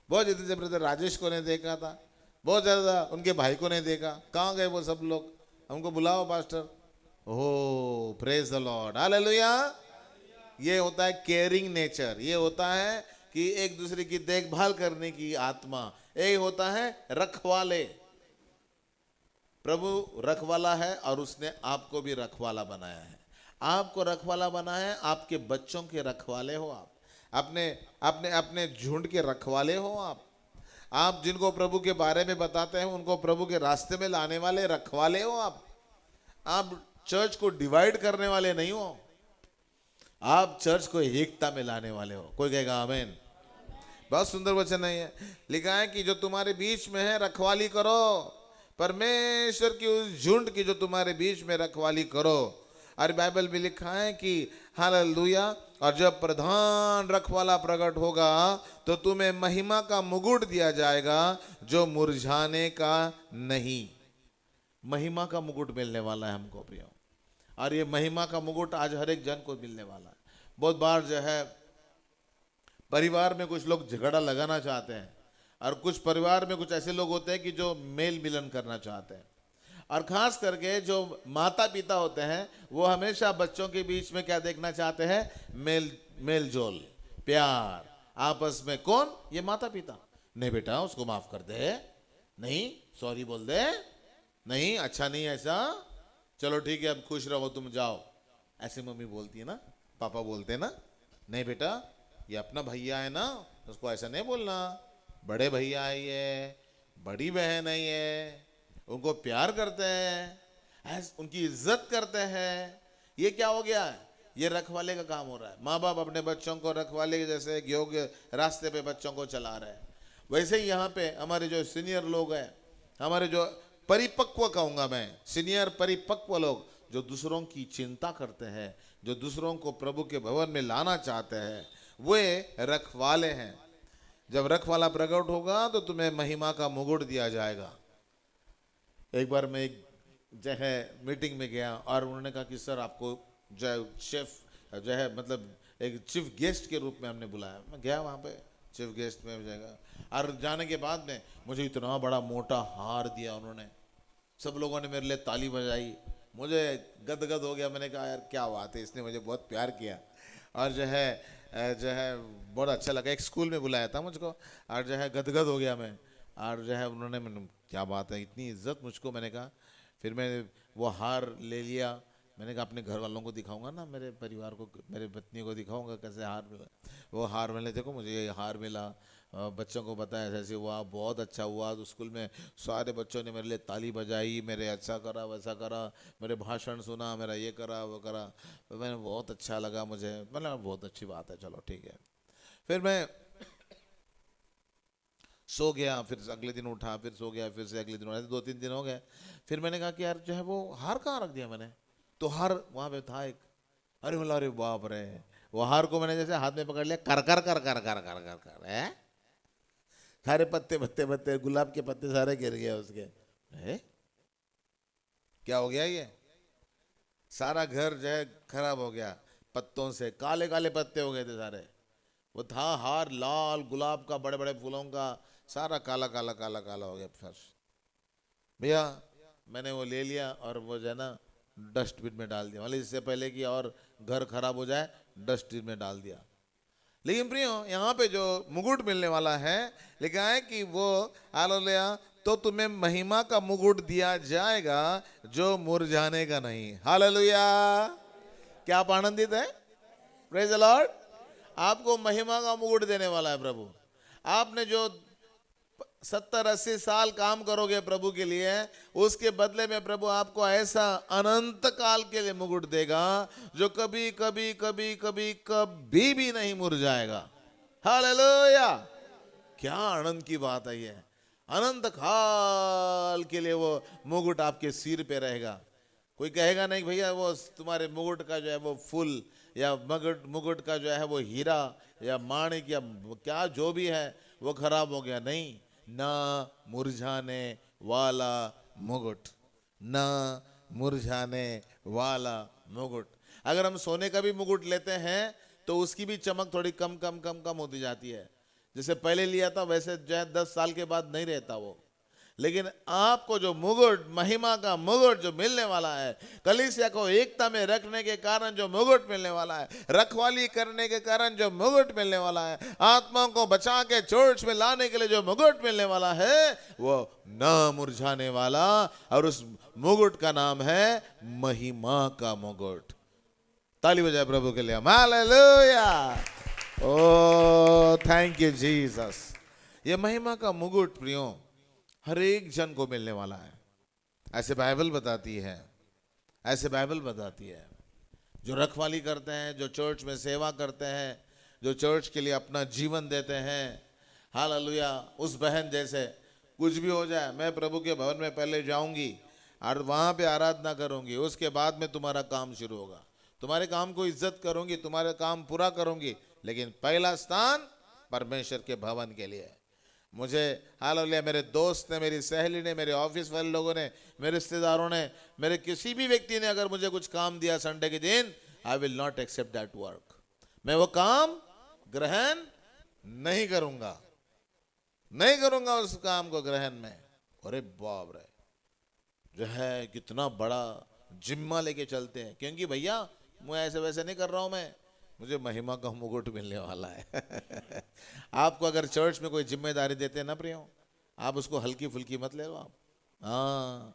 बहुत दिन से ब्रदर राजेश को नहीं देखा था, बहुत ज़्यादा उनके भाई को नहीं देखा, कहाँ गए वो सब लोग, हमको बुलाओ pastor. Oh praise the Lord, hallelujah. ये होता है केयरिंग नेचर, ये होता है कि एक दूसरे की देखभाल करने की आत्मा, एक होता है रखवाले। प्रभु रखवाला है और उसने आपको भी रखवाला बनाया है। आपको रखवाला बनाया है, आपके बच्चों के रखवाले हो आप, अपने अपने अपने झुंड के रखवाले हो आप जिनको प्रभु के बारे में बताते हैं उनको प्रभु के रास्ते में लाने वाले रखवाले हो आप चर्च को डिवाइड करने वाले नहीं हो, आप चर्च को एकता में लाने वाले हो। कोई कहेगा आमीन। बहुत सुंदर वचन है ये, लिखा है कि जो तुम्हारे बीच में है रखवाली करो, परमेश्वर की उस झुंड की जो तुम्हारे बीच में रखवाली करो। और बाइबल में लिखा है कि हालेलुया, और जब प्रधान रखवाला प्रकट होगा तो तुम्हें महिमा का मुकुट दिया जाएगा जो मुरझाने का नहीं। महिमा का मुकुट मिलने वाला है हमको प्रियो, और ये महिमा का मुकुट आज हर एक जन को मिलने वाला है। बहुत बार जो है परिवार में कुछ लोग झगड़ा लगाना चाहते हैं, और कुछ परिवार में कुछ ऐसे लोग होते हैं कि जो मेल मिलन करना चाहते हैं, और खास करके जो माता पिता होते हैं वो हमेशा बच्चों के बीच में क्या देखना चाहते हैं, मेल जोल, प्यार आपस में। कौन? ये माता पिता। नहीं बेटा उसको माफ कर दे, नहीं सॉरी बोल दे, नहीं अच्छा नहीं ऐसा, चलो ठीक है अब खुश रहो तुम जाओ। ऐसे मम्मी बोलती है ना, पापा बोलते हैं ना, नहीं बेटा ये अपना भैया है ना, उसको ऐसा नहीं बोलना, बड़े भैया है ये, बड़ी बहन है ये, उनको प्यार करते हैं, उनकी इज्जत करते हैं। ये क्या हो गया है? ये रखवाले का काम हो रहा है। माँ बाप अपने बच्चों को रखवाले के जैसे योग्य रास्ते पे बच्चों को चला रहे हैं। वैसे ही यहाँ पे हमारे जो सीनियर लोग हैं, हमारे जो परिपक्व कहूँगा मैं, सीनियर परिपक्व लोग जो दूसरों की चिंता करते हैं, जो दूसरों को प्रभु के भवन में लाना चाहते हैं, वे रखवाले हैं। जब रखवाला प्रकट होगा तो तुम्हें महिमा का मुकुट दिया जाएगा। एक बार मैं एक जो है मीटिंग में गया और उन्होंने कहा कि सर आपको जो है शेफ जो है मतलब एक चीफ गेस्ट के रूप में हमने बुलाया। मैं गया वहाँ पे चीफ गेस्ट में जाएगा, और जाने के बाद में मुझे इतना बड़ा मोटा हार दिया उन्होंने, सब लोगों ने मेरे लिए ताली बजाई, मुझे गदगद हो गया। मैंने कहा यार क्या बात है, इसने मुझे बहुत प्यार किया, और जो है बहुत अच्छा लगा। एक स्कूल में बुलाया था मुझको, और जो है गदगद हो गया मैं, और जो है उन्होंने मैंने क्या बात है इतनी इज्जत मुझको। मैंने कहा फिर मैंने वो हार ले लिया, मैंने कहा अपने घर वालों को दिखाऊंगा ना, मेरे परिवार को, मेरे पत्नी को दिखाऊंगा कैसे हार मिला। वो हार मैंने देखो मुझे ये हार मिला, बच्चों को बताया ऐसे हुआ, बहुत अच्छा हुआ। तो स्कूल में सारे बच्चों ने मेरे लिए ताली बजाई, मेरे अच्छा करा वैसा करा, मेरे भाषण सुना, मेरा ये करा वो करा, तो मैंने बहुत अच्छा लगा मुझे। मतलब बहुत अच्छी बात है, चलो ठीक है। फिर मैं सो गया, फिर अगले दिन उठा, फिर सो गया, फिर से अगले दिन उठा, 2-3 दिन हो गए। फिर मैंने कहा कि यार जो है वो हार कहाँ रख दिया मैंने, तो हार वहाँ पे था एक। अरे बोला अरे बाप रे, वो हार को मैंने जैसे हाथ में पकड़ लिया, कर कर कर कर कर कर कर कर है, सारे पत्ते पत्ते पत्ते गुलाब के पत्ते सारे गिर गए उसके। है क्या हो गया, ये सारा घर जो है खराब हो गया, पत्तों से काले काले पत्ते हो गए थे सारे। वो था हार लाल गुलाब का, बड़े बड़े फूलों का, सारा काला काला काला काला हो गया फर्श। भैया मैंने वो ले लिया और वो जो है ना डस्टबिन में डाल दिया, मतलब इससे पहले कि और घर खराब हो जाए डस्टबिन में डाल दिया। लेकिन प्रियो यहाँ पे जो मुकुट मिलने वाला है, लिखा है कि वो हालेलुया, तो तुम्हें महिमा का मुकुट दिया जाएगा जो मुरझाने का नहीं। हालेलुया, क्या आप आनंदित है? Praise the Lord. आपको महिमा का मुकुट देने वाला है प्रभु। आपने जो 70-80 साल काम करोगे प्रभु के लिए, उसके बदले में प्रभु आपको ऐसा अनंत काल के लिए मुकुट देगा जो कभी कभी कभी कभी कभी भी नहीं मुरझाएगा। हालेलुया, क्या आनंद की बात है ये। अनंत काल के लिए वो मुकुट आपके सिर पे रहेगा। कोई कहेगा नहीं भैया वो तुम्हारे मुकुट का जो है वो फूल या मुकुट का जो है वो हीरा या माणिक या क्या जो भी है वो खराब हो गया, नहीं, ना मुरझाने वाला मुकुट, न मुरझाने वाला मुकुट। अगर हम सोने का भी मुकुट लेते हैं तो उसकी भी चमक थोड़ी कम कम कम कम होती जाती है। जैसे पहले लिया था वैसे जो है 10 साल के बाद नहीं रहता वो। लेकिन आपको जो मुकुट, महिमा का मुकुट जो मिलने वाला है, कलीसिया को एकता में रखने के कारण जो मुकुट मिलने वाला है, रखवाली करने के कारण जो मुकुट मिलने वाला है, आत्माओं को बचा के चर्च में लाने के लिए जो मुकुट मिलने वाला है, वो न मुरझाने वाला, और उस मुकुट का नाम है महिमा का मुकुट। ताली बजाए प्रभु के लिए, hallelujah. Oh thank you Jesus. ये महिमा का मुकुट प्रियो हर एक जन को मिलने वाला है, ऐसे बाइबल बताती है, ऐसे बाइबल बताती है। जो रखवाली करते हैं, जो चर्च में सेवा करते हैं, जो चर्च के लिए अपना जीवन देते हैं, हालेलुया। उस बहन जैसे कुछ भी हो जाए, मैं प्रभु के भवन में पहले जाऊंगी और वहां पे आराधना करूंगी, उसके बाद में तुम्हारा काम शुरू होगा, तुम्हारे काम को इज्जत करूंगी, तुम्हारे काम पूरा करूंगी, लेकिन पहला स्थान परमेश्वर के भवन के लिए। मुझे हालेलुया मेरे दोस्त ने, मेरी सहेली ने, मेरे ऑफिस वाले लोगों ने, मेरे रिश्तेदारों ने, मेरे किसी भी व्यक्ति ने अगर मुझे कुछ काम दिया संडे के दिन, I will not accept that work. मैं वो काम ग्रहण नहीं करूंगा, नहीं करूंगा उस काम को ग्रहण में। अरे बाप रे, जो है कितना बड़ा जिम्मा लेके चलते हैं, क्योंकि भैया मैं ऐसे वैसे नहीं कर रहा हूं, मैं मुझे महिमा का मुकुट मिलने वाला है। आपको अगर चर्च में कोई जिम्मेदारी देते हैं ना प्रियो, आप उसको हल्की फुल्की मत ले लो आप। हाँ,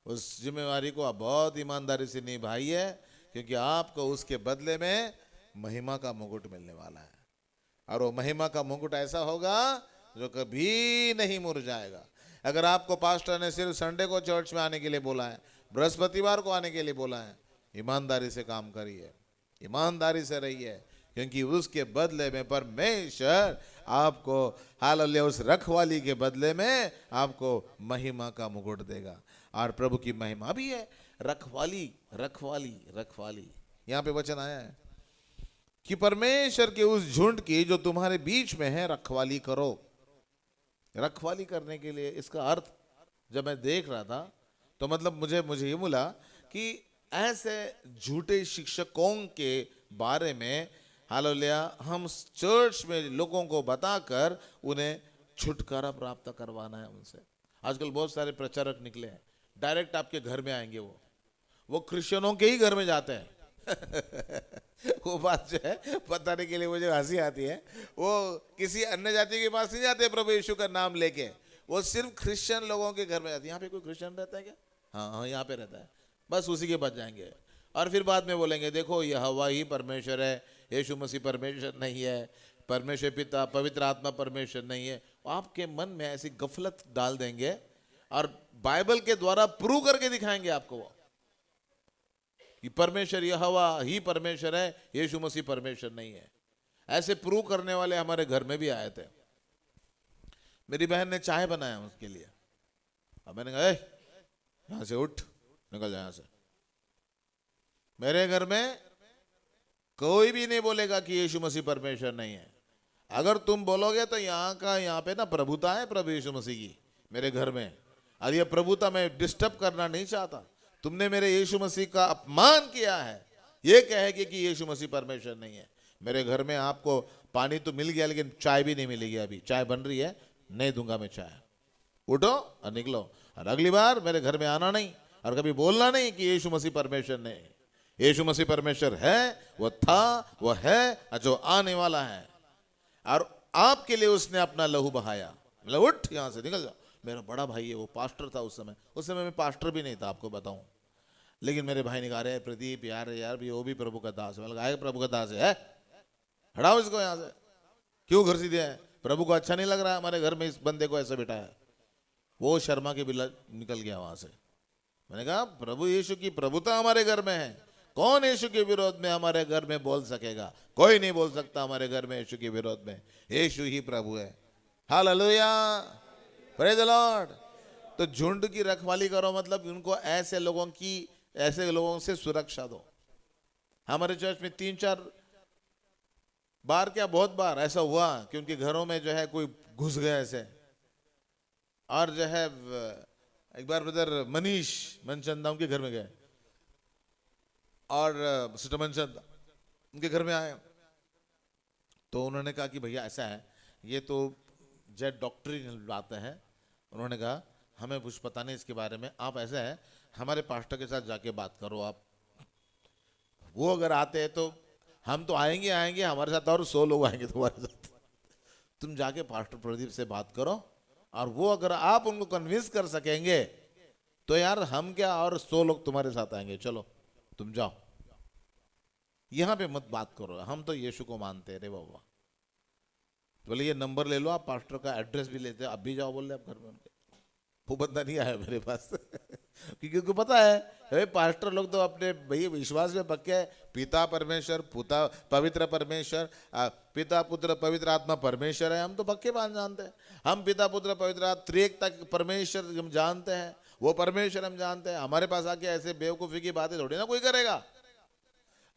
उस जिम्मेवारी को आप बहुत ईमानदारी से निभाइए, क्योंकि आपको उसके बदले में महिमा का मुकुट मिलने वाला है। और वो महिमा का मुकुट ऐसा होगा जो कभी नहीं मुरझाएगा। अगर आपको पास्टर ने सिर्फ संडे को चर्च में आने के लिए बोला है, बृहस्पतिवार को आने के लिए बोला है, ईमानदारी से काम करिए, ईमानदारी से रहिए, क्योंकि उसके बदले में परमेश्वर आपको हालेलुया उस रखवाली के बदले में आपको महिमा का मुकुट देगा। और प्रभु की महिमा भी है रखवाली, रखवाली, रखवाली। यहाँ पे वचन आया है कि परमेश्वर के उस झुंड की जो तुम्हारे बीच में है रखवाली करो। रखवाली करने के लिए इसका अर्थ जब मैं देख रहा था तो मतलब मुझे ये मिला कि ऐसे झूठे शिक्षकों के बारे में हालेलुया हम चर्च में लोगों को बताकर उन्हें छुटकारा प्राप्त करवाना है उनसे। आजकल बहुत सारे प्रचारक निकले हैं, डायरेक्ट आपके घर में आएंगे, वो क्रिश्चियनों के ही घर में जाते हैं। वो बात जो है बताने के लिए मुझे हंसी आती है, वो किसी अन्य जाति के पास नहीं जाते प्रभु यीशु का नाम लेके, वो सिर्फ क्रिश्चियन लोगों के घर में जाते हैं। यहाँ पे कोई क्रिश्चियन रहता है क्या? हाँ हाँ, यहाँ पे रहता है, बस उसी के पास जाएंगे और फिर बाद में बोलेंगे देखो यहोवा ही परमेश्वर है, यीशु मसीह परमेश्वर नहीं है, परमेश्वर पिता पवित्र आत्मा परमेश्वर नहीं है। आपके मन में ऐसी गफलत डाल देंगे और बाइबल के द्वारा प्रूव करके दिखाएंगे आपको वो कि परमेश्वर यहोवा ही परमेश्वर है, यीशु मसीह परमेश्वर नहीं है। ऐसे प्रूव करने वाले हमारे घर में भी आए थे। मेरी बहन ने चाय बनाया उसके लिए, अब मैंने कहा यहां से उठ, निकल जाए यहां से। मेरे घर में कोई भी नहीं बोलेगा कि यीशु मसीह परमेश्वर नहीं है। अगर तुम बोलोगे तो यहाँ पे ना प्रभुता है प्रभु यीशु मसीह की मेरे घर में, और ये प्रभुता मैं डिस्टर्ब करना नहीं चाहता। तुमने मेरे यीशु मसीह का अपमान किया है, ये कहेगी कि यीशु मसीह परमेश्वर नहीं है। मेरे घर में आपको पानी तो मिल गया लेकिन चाय भी नहीं मिलेगी, अभी चाय बन रही है, नहीं दूंगा मैं चाय। उठो और निकलो, और अगली बार मेरे घर में आना नहीं और कभी बोलना नहीं कि यीशु मसीह परमेश्वर नहीं। यीशु मसीह परमेश्वर है, वो था, वो है, जो आने वाला है, और आपके लिए उसने अपना लहू बहाया। मतलब उठ यहां से, निकल जाओ। मेरा बड़ा भाई है, वो पास्टर था उस समय मैं पास्टर भी नहीं था आपको बताऊं, लेकिन मेरे भाई ने कहा अरे प्रदीप यार भी वो भी प्रभु का दास है। मैं प्रभु का दास है, हटाओ इसको यहां से, क्यों घर से दिया है? प्रभु को अच्छा नहीं लग रहा है हमारे घर में इस बंदे को ऐसा बिठाया। वो शर्मा के बिल्ला निकल गया वहां से। मैंने कहा प्रभु यीशु की प्रभुता हमारे घर में है, कौन यीशु के विरोध में हमारे घर में बोल सकेगा? कोई नहीं बोल सकता हमारे घर में यीशु के विरोध में, यीशु ही प्रभु है। Hallelujah, praise the Lord. तो झुंड की रखवाली करो मतलब उनको ऐसे लोगों से सुरक्षा दो। हमारे चर्च में 3-4 बार क्या बहुत बार ऐसा हुआ कि उनके घरों में जो है कोई घुस गया ऐसे, और जो है एक बार ब्रदर मनीष मनचंदा उनके घर में गए और सिस्टर मनचंदा उनके घर में आए तो उन्होंने कहा कि भैया ऐसा है, ये तो जय डॉक्टरी बात है। उन्होंने कहा हमें कुछ पता नहीं इसके बारे में, आप ऐसा है हमारे पास्टर के साथ जाके बात करो आप, वो अगर आते हैं तो हम तो आएंगे आएंगे, हमारे साथ और 100 लोग आएंगे तुम्हारे साथ, तुम जाके पास्टर प्रदीप से बात करो और वो अगर आप उनको कन्विंस कर सकेंगे तो यार हम क्या और 100 लोग तुम्हारे साथ आएंगे, चलो तुम जाओ, यहां पे मत बात करो, हम तो यीशु को मानते हैं रे बाबा। तो बोले ये नंबर ले लो आप, पास्टर का एड्रेस भी लेते, अब भी जाओ बोले आप घर में उनके। वो बंदा नहीं आया मेरे पास क्योंकि उनको पता है भाई पास्टर लोग तो अपने भैया विश्वास में पक्के हैं, पिता परमेश्वर, पुता पवित्र परमेश्वर, पिता पुत्र पवित्र आत्मा परमेश्वर है, हम तो पक्के बात जानते हैं, हम पिता पुत्र पवित्र आत्मा त्रिएकता परमेश्वर हम जानते हैं, वो परमेश्वर हम जानते हैं। हमारे पास आके ऐसे बेवकूफ़ी की बातें थोड़ी ना कोई करेगा,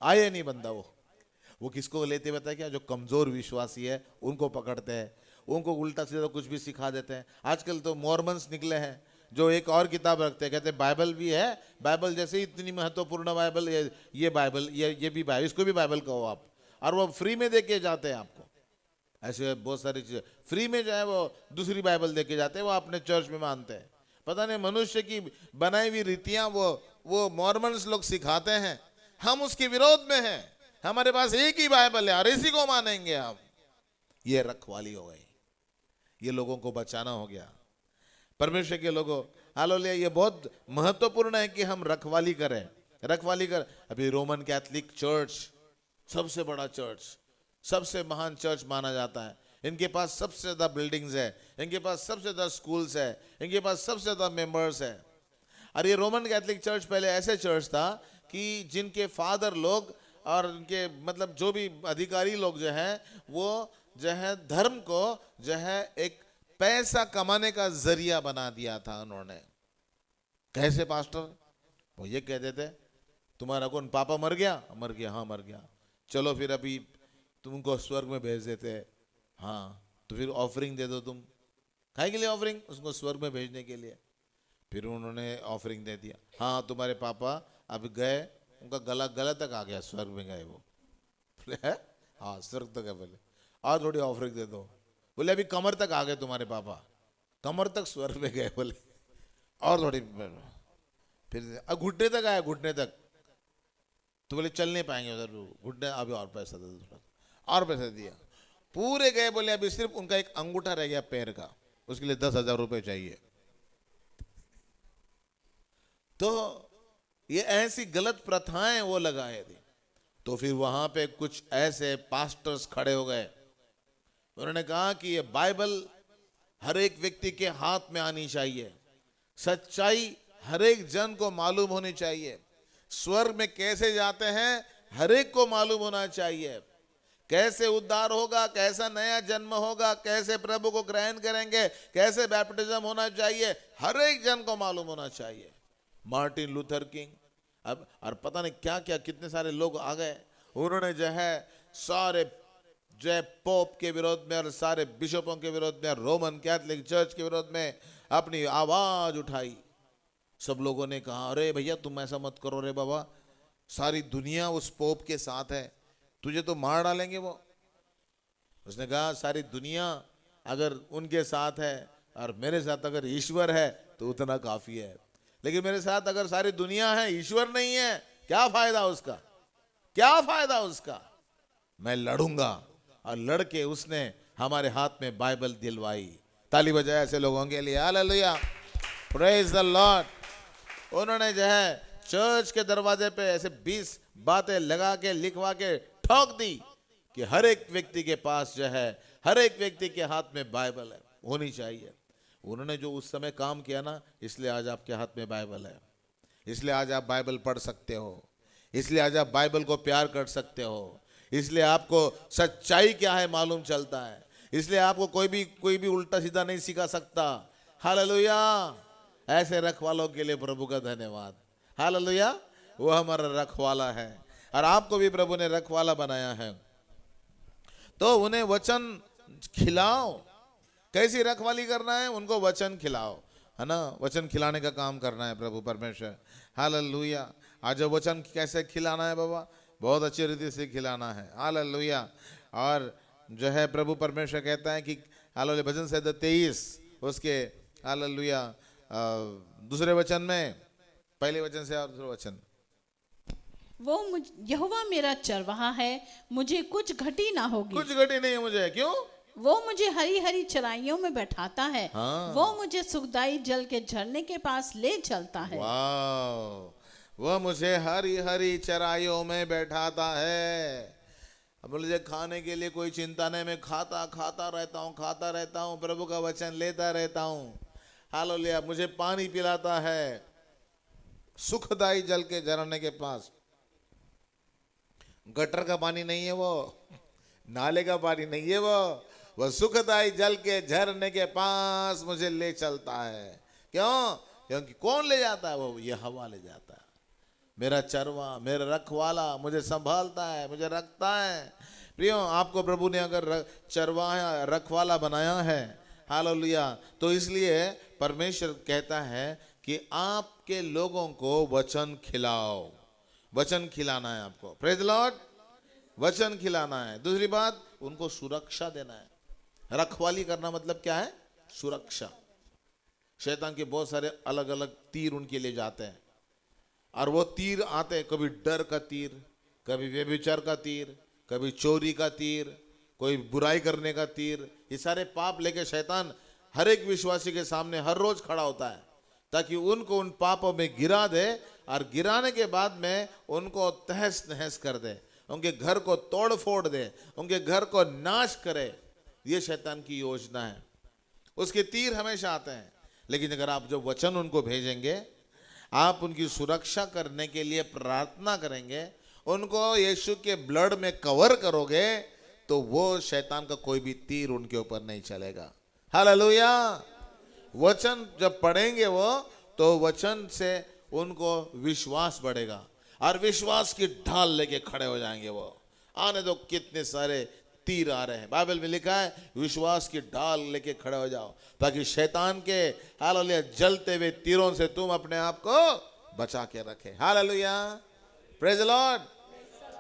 आए नहीं बंदा। वो किसको लेते बताए क्या, जो कमजोर विश्वासी है उनको पकड़ते हैं, उनको उल्टा सीधा कुछ भी सिखा देते हैं। आजकल तो मॉर्मन्स निकले हैं जो एक और किताब रखते हैं, कहते हैं बाइबल भी है, बाइबल जैसे इतनी महत्वपूर्ण बाइबल, ये बाइबल, ये भी बाइबल, इसको भी बाइबल कहो आप, और वो फ्री में दे के जाते हैं आपको। ऐसे बहुत सारी चीज़ें फ्री में जो है वो दूसरी बाइबल दे के जाते हैं, वो अपने चर्च में मानते हैं। पता नहीं मनुष्य की बनाई हुई रीतियाँ वो मॉर्मन्स लोग सिखाते हैं, हम उसके विरोध में हैं। हमारे पास एक ही बाइबल है और इसी को मानेंगे हम। ये रखवाली हो गई, ये लोगों को बचाना हो गया। परमेश्वर के लोगों, हालेलुया, ये बहुत महत्वपूर्ण है कि हम रखवाली करें, रखवाली कर। अभी रोमन कैथोलिक चर्च सबसे बड़ा चर्च, सबसे महान चर्च माना जाता है। इनके पास सबसे ज्यादा बिल्डिंग्स है, इनके पास सबसे ज्यादा स्कूल्स है, इनके पास सबसे ज्यादा मेंबर्स है। और ये रोमन कैथोलिक चर्च पहले ऐसे चर्च था कि जिनके फादर लोग और उनके मतलब जो भी अधिकारी लोग जो है वो जो है धर्म को जो है एक पैसा कमाने का जरिया बना दिया था उन्होंने। कैसे पास्टर? वो ये कहते थे तुम्हारा कौन पापा मर गया? मर गया, हाँ मर गया, चलो फिर अभी तुमको स्वर्ग में भेज देते हैं। हाँ तो फिर ऑफरिंग दे दो, तुम खाए के लिए ऑफरिंग, उसको स्वर्ग में भेजने के लिए। फिर उन्होंने ऑफरिंग दे दिया, हाँ तुम्हारे पापा अब गए, उनका गला गला तक आ गया, स्वर्ग में गए वो। हाँ स्वर्ग तक है, बोले और थोड़ी ऑफरिंग दे दो। बोले अभी कमर तक आ गए तुम्हारे पापा, कमर तक स्वर्ग में गए, बोले और थोड़ी, फिर घुटने तक आया, घुटने तक, तो बोले चल नहीं पाएंगे उधर घुटने, अभी और पैसा दे दो, और पैसा दिया, पूरे गए। बोले अभी सिर्फ उनका एक अंगूठा रह गया पैर का, उसके लिए 10,000 रुपए चाहिए। तो ये ऐसी गलत प्रथाएं वो लगाए थे। तो फिर वहां पे कुछ ऐसे पास्टर्स खड़े हो गए, उन्होंने कहा कि ये बाइबल हर एक व्यक्ति के हाथ में आनी चाहिए, सच्चाई हर एक जन को मालूम होनी चाहिए, स्वर्ग में कैसे जाते हैं हर एक को मालूम होना चाहिए, कैसे उद्धार होगा, कैसा नया जन्म होगा, कैसे प्रभु को ग्रहण करेंगे, कैसे बैप्टिज्म होना चाहिए, हर एक जन को मालूम होना चाहिए। मार्टिन लूथर किंग, अब और पता नहीं क्या क्या कितने सारे लोग आ गए, उन्होंने जो है सारे जो है पोप के विरोध में और सारे बिशपों के विरोध में, रोमन कैथोलिक चर्च के विरोध में अपनी आवाज उठाई। सब लोगों ने कहा अरे भैया तुम ऐसा मत करो रे बाबा, सारी दुनिया उस पोप के साथ है, तुझे तो मार डालेंगे वो। उसने कहा सारी दुनिया अगर उनके साथ है और मेरे साथ अगर ईश्वर है तो उतना काफी है, लेकिन मेरे साथ अगर सारी दुनिया है ईश्वर नहीं है, क्या फायदा उसका, क्या फायदा उसका। मैं लड़ूंगा, और लड़के उसने हमारे हाथ में बाइबल दिलवाई। ताली बजाए ऐसे लोगों के लिए, हालेलुया, प्रेज द लॉर्ड। उन्होंने जो है चर्च के दरवाजे पे ऐसे 20 बातें लगा के लिखवा के ठोक दी कि हर एक व्यक्ति के पास जो है, हर एक व्यक्ति के हाथ में बाइबल है, होनी चाहिए। उन्होंने जो उस समय काम किया ना, इसलिए आज आपके हाथ में बाइबल है, इसलिए आज आप बाइबल पढ़ सकते हो, इसलिए आज आप बाइबल को प्यार कर सकते हो, इसलिए आपको सच्चाई क्या है मालूम चलता है, इसलिए आपको कोई भी उल्टा सीधा नहीं सिखा सकता। हालेलुया, ऐसे रखवालों के लिए प्रभु का धन्यवाद। हालेलुया, वो हमारा रखवाला है और आपको भी प्रभु ने रखवाला बनाया है। तो उन्हें वचन खिलाओ। कैसी रखवाली करना है? उनको वचन खिलाओ। है ना, वचन खिलाने का काम करना है प्रभु परमेश्वर। हालेलुया। आज वचन कैसे खिलाना है बाबा? बहुत अच्छी रीति से खिलाना है। हालेलुया। और जो है प्रभु परमेश्वर कहता है कि हालेलुया, भजन संहिता 23 उसके हालेलुया दूसरे वचन में, पहले वचन से और दूसरे वचन, यहोवा मेरा चरवाहा है, मुझे कुछ घटी ना होगी। कुछ घटी नहीं है मुझे। क्यों? वो मुझे हरी हरी चराइयों में बैठाता है। हाँ। वो मुझे सुखदाई जल के झरने के पास ले चलता है। वाह, वह मुझे हरी हरी चराइयों में बैठाता है। अब मुझे खाने के लिए कोई चिंता नहीं, मैं खाता रहता हूँ, प्रभु का वचन लेता रहता हूँ। हालेलुया। मुझे पानी पिलाता है सुखदाई जल के झरने के पास। गटर का पानी नहीं है वो, नाले का पानी नहीं है वो सुखदाई जल के झरने के पास मुझे ले चलता है। क्यों? क्योंकि कौन ले जाता है? वो ये हवा ले जाता है। मेरा चरवा, मेरा रखवाला मुझे संभालता है, मुझे रखता है। प्रियो, आपको प्रभु ने अगर चरवा रखवाला बनाया है, हालेलुया, तो इसलिए परमेश्वर कहता है कि आपके लोगों को वचन खिलाओ। वचन खिलाना है आपको। Praise the Lord. वचन खिलाना है। दूसरी बात, उनको सुरक्षा देना है। रखवाली करना मतलब क्या है? सुरक्षा। शैतान के बहुत सारे अलग अलग तीर उनके लिए जाते हैं, और वो तीर आते हैं, कभी डर का तीर, कभी व्यभिचार का तीर, कभी चोरी का तीर, कोई बुराई करने का तीर। ये सारे पाप लेके शैतान हर एक विश्वासी के सामने हर रोज खड़ा होता है, ताकि उनको उन पापों में गिरा दे, और गिराने के बाद में उनको तहस नहस कर दे, उनके घर को तोड़ फोड़ दे, उनके घर को नाश करे। ये शैतान की योजना है। उसके तीर हमेशा आते हैं। लेकिन अगर आप जो वचन उनको भेजेंगे, आप उनकी सुरक्षा करने के लिए प्रार्थना करेंगे, उनको यीशु के ब्लड में कवर करोगे, तो वो शैतान का कोई भी तीर उनके ऊपर नहीं चलेगा। हालेलुया। वचन जब पढ़ेंगे वो, तो वचन से उनको विश्वास बढ़ेगा, और विश्वास की ढाल लेके खड़े हो जाएंगे वो। आने तो कितने सारे तीर आ रहे हैं। बाइबल में लिखा है, विश्वास की ढाल लेके खड़े हो जाओ, ताकि शैतान के हालेलुया जलते हुए तीरों से तुम अपने आप को बचा के रखे। हालेलुया। Praise the Lord.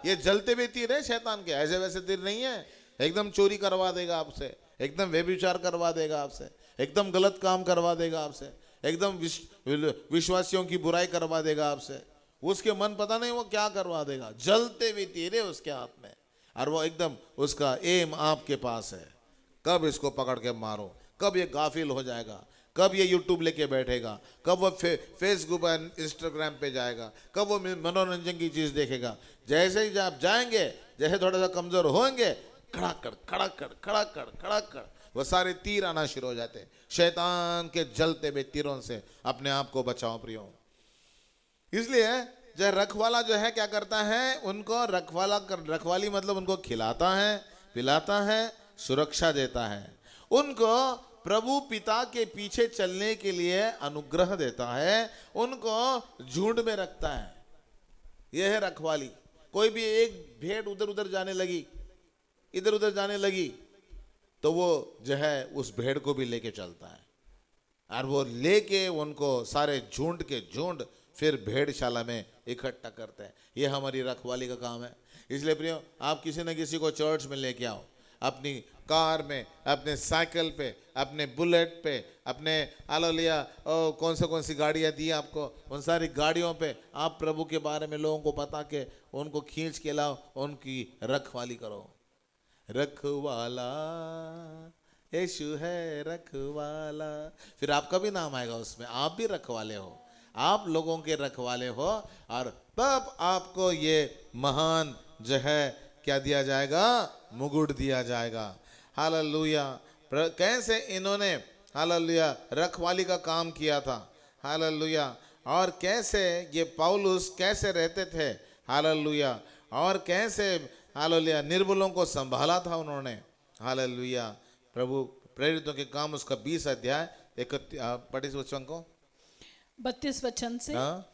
ये जलते हुए तीर है शैतान के, ऐसे वैसे तीर नहीं है। एकदम चोरी करवा देगा आपसे, एकदम व्यभिचार करवा देगा आपसे, एकदम गलत काम करवा देगा आपसे, एकदम विश्वासियों की बुराई करवा देगा आपसे। उसके मन पता नहीं वो क्या करवा देगा। जलते हुए तीर है उसके हाथ में, और वो एकदम उसका एम आपके पास है। कब इसको पकड़ के मारो, कब ये गाफिल हो जाएगा, कब ये यूट्यूब लेके बैठेगा, कब वो फेसबुक और इंस्टाग्राम पे जाएगा, कब वो मनोरंजन की चीज देखेगा। जैसे ही आप जाएंगे, जैसे थोड़ा सा कमजोर होंगे, खड़ाकड़ वो सारे तीर आना शुरू हो जाते हैं। शैतान के जलते हुए तीरों से अपने आप को बचाओ प्रियो। इसलिए जो रखवाला जो है क्या करता है, उनको रखवाली मतलब उनको खिलाता है, पिलाता है, सुरक्षा देता है, उनको प्रभु पिता के पीछे चलने के लिए अनुग्रह देता है, उनको झुंड में रखता है। यह है रखवाली। कोई भी एक भेड़ उधर उधर जाने लगी, इधर उधर जाने लगी, तो वो जो है उस भेड़ को भी लेके चलता है, और वो लेके उनको सारे झुंड के झुंड फिर भेड़शाला में इकट्ठा करते हैं। ये हमारी रखवाली का काम है। इसलिए प्रियो, आप किसी न किसी को चर्च में लेके आओ, अपनी कार में, अपने साइकिल पे, अपने बुलेट पे, अपने हालेलुया कौन सी गाड़ियाँ दी आपको, उन सारी गाड़ियों पे आप प्रभु के बारे में लोगों को बता के उनको खींच के लाओ, उनकी रखवाली करो। रखवाला यीशु है रखवाला, फिर आपका भी नाम आएगा उसमें, आप भी रखवाले हो, आप लोगों के रखवाले हो, और तब आपको ये महान जो है क्या दिया जाएगा? मुकुट दिया जाएगा। हालेलुया। कैसे इन्होंने हालेलुया रखवाली का काम किया था, हालेलुया, और कैसे ये पौलुस कैसे रहते थे, हालेलुया, और कैसे हालेलुया निर्बलों को संभाला था उन्होंने, हालेलुया। प्रभु प्रेरितों के काम उसका 20 अध्याय 31 वचन को 32 वचन से। हाँ?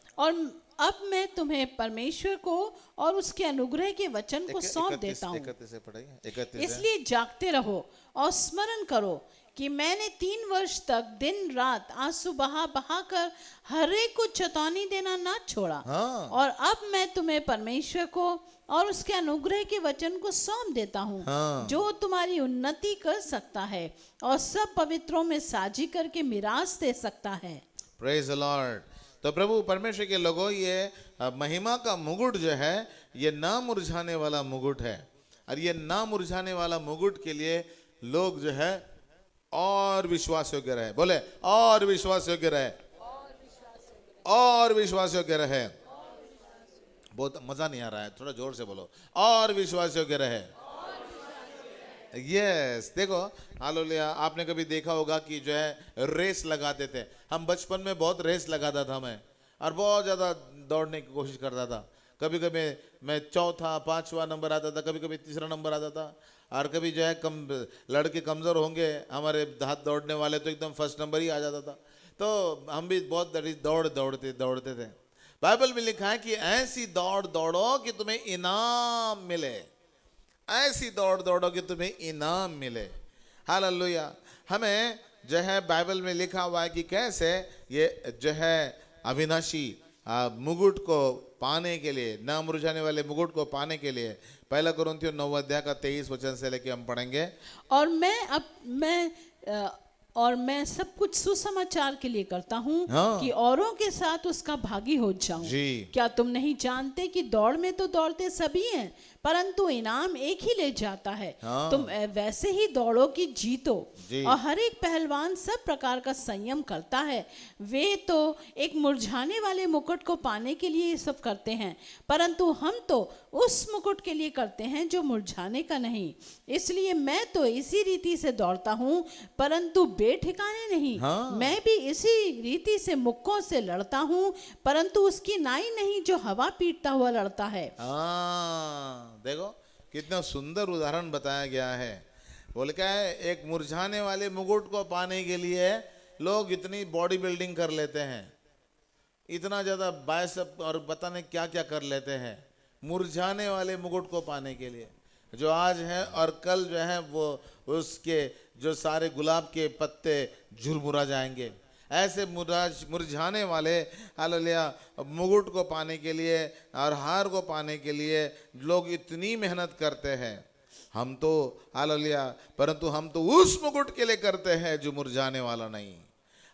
अब मैं तुम्हें परमेश्वर को और उसके अनुग्रह के वचन को सौंप देता हूँ। 31 से पढ़ाइए, 31 है। इसलिए जागते रहो और स्मरण करो कि मैंने 3 वर्ष तक दिन रात आंसू बहा बहा कर हर एक को चेतावनी देना ना छोड़ा। हाँ। और अब मैं तुम्हें परमेश्वर को और उसके अनुग्रह के वचन को सौंप देता हूँ, हाँ। जो तुम्हारी उन्नति कर सकता है और सब पवित्रों में साझी करके मिरास दे सकता है। Praise the Lord. तो प्रभु परमेश्वर के लोगों, ये महिमा का मुकुट जो है, ये ना मुरझाने वाला मुकुट है। और ये ना मुरझाने वाला मुकुट के लिए लोग जो है और विश्वास योग्य रहे। बोले और विश्वास योग्य रहे, और विश्वास योग्य रहे। बहुत मजा नहीं आ रहा है, थोड़ा जोर से बोलो, और विश्वास योग्य रहे। यस, देखो हालेलुया। आपने कभी देखा होगा कि जो है रेस लगाते थे। हम बचपन में बहुत रेस लगाता था मैं, और बहुत ज़्यादा दौड़ने की कोशिश करता था। कभी कभी मैं चौथा 5वां नंबर आता था, कभी कभी 3रा नंबर आता था। और कभी जो है लड़के कमज़ोर होंगे हमारे हाथ दौड़ने वाले, तो एकदम फर्स्ट नंबर ही आ जाता था। तो हम भी बहुत दौड़ते थे। बाइबल में लिखा है कि ऐसी दौड़ दौड़ो कि तुम्हें इनाम मिले, ऐसी दौड़ दौड़ो कि तुम्हें इनाम मिले। हालेलुया। हमें जो है बाइबल में लिखा हुआ है कि कैसे ये जो है अविनाशी मुकुट को पाने के लिए, ना मुरझाने वाले मुकुट को पाने के लिए 1 कुरिन्थियों 9 अध्याय का 23 वचन से लेके हम पढ़ेंगे। और मैं सब कुछ सुसमाचार के लिए करता हूँ, हाँ। कि औरों के साथ उसका भागी हो जाऊं। जी। क्या तुम नहीं जानते कि दौड़ में तो दौड़ते सभी हैं, परंतु इनाम एक ही ले जाता है। हाँ। तुम वैसे ही दौड़ो कि जीतो। जी। और हर एक पहलवान सब प्रकार का संयम करता है। वे तो एक मुरझाने वाले मुकुट को पाने के लिए ये सब करते हैं, परंतु हम तो उस मुकुट के लिए करते हैं जो मुरझाने का नहीं। इसलिए मैं तो इसी रीति से दौड़ता हूँ, परंतु बेठिकाने नहीं। हाँ। मैं भी इसी रीति से मुक्कों से लड़ता हूँ, परंतु उसकी नाई नहीं जो हवा पीटता हुआ लड़ता है। देखो कितना सुंदर उदाहरण बताया गया है। बोल क्या है, एक मुरझाने वाले मुकुट को पाने के लिए लोग इतनी बॉडी बिल्डिंग कर लेते हैं, इतना ज़्यादा बाइसेप और पता नहीं क्या क्या कर लेते हैं मुरझाने वाले मुकुट को पाने के लिए। जो आज है और कल जो है वो उसके जो सारे गुलाब के पत्ते झुरमुरा जाएंगे। ऐसे मुरझाने वाले हालेलुया मुकुट को पाने के लिए और हार को पाने के लिए लोग इतनी मेहनत करते हैं। हम तो हालेलुया, परंतु हम तो उस मुकुट के लिए करते हैं जो मुरझाने वाला नहीं।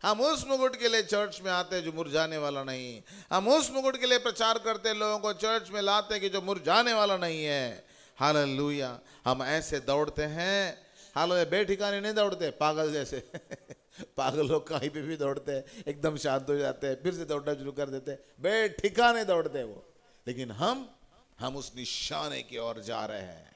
हम उस मुकुट के लिए चर्च में आते हैं जो मुरझाने वाला नहीं। हम उस मुकुट के लिए प्रचार करते हैं, लोगों को चर्च में लाते हैं कि जो मुरझाने वाला नहीं है। हालेलुया। हम ऐसे दौड़ते हैं, हालेलुया, बेठिकाने नहीं दौड़ते पागल जैसे पागल लोग कहीं पे भी दौड़ते हैं, एकदम शांत हो जाते हैं, फिर से दौड़ना शुरू कर देते हैं, बेठिकाने दौड़ते हैं वो। लेकिन हम उस निशाने की ओर जा रहे हैं।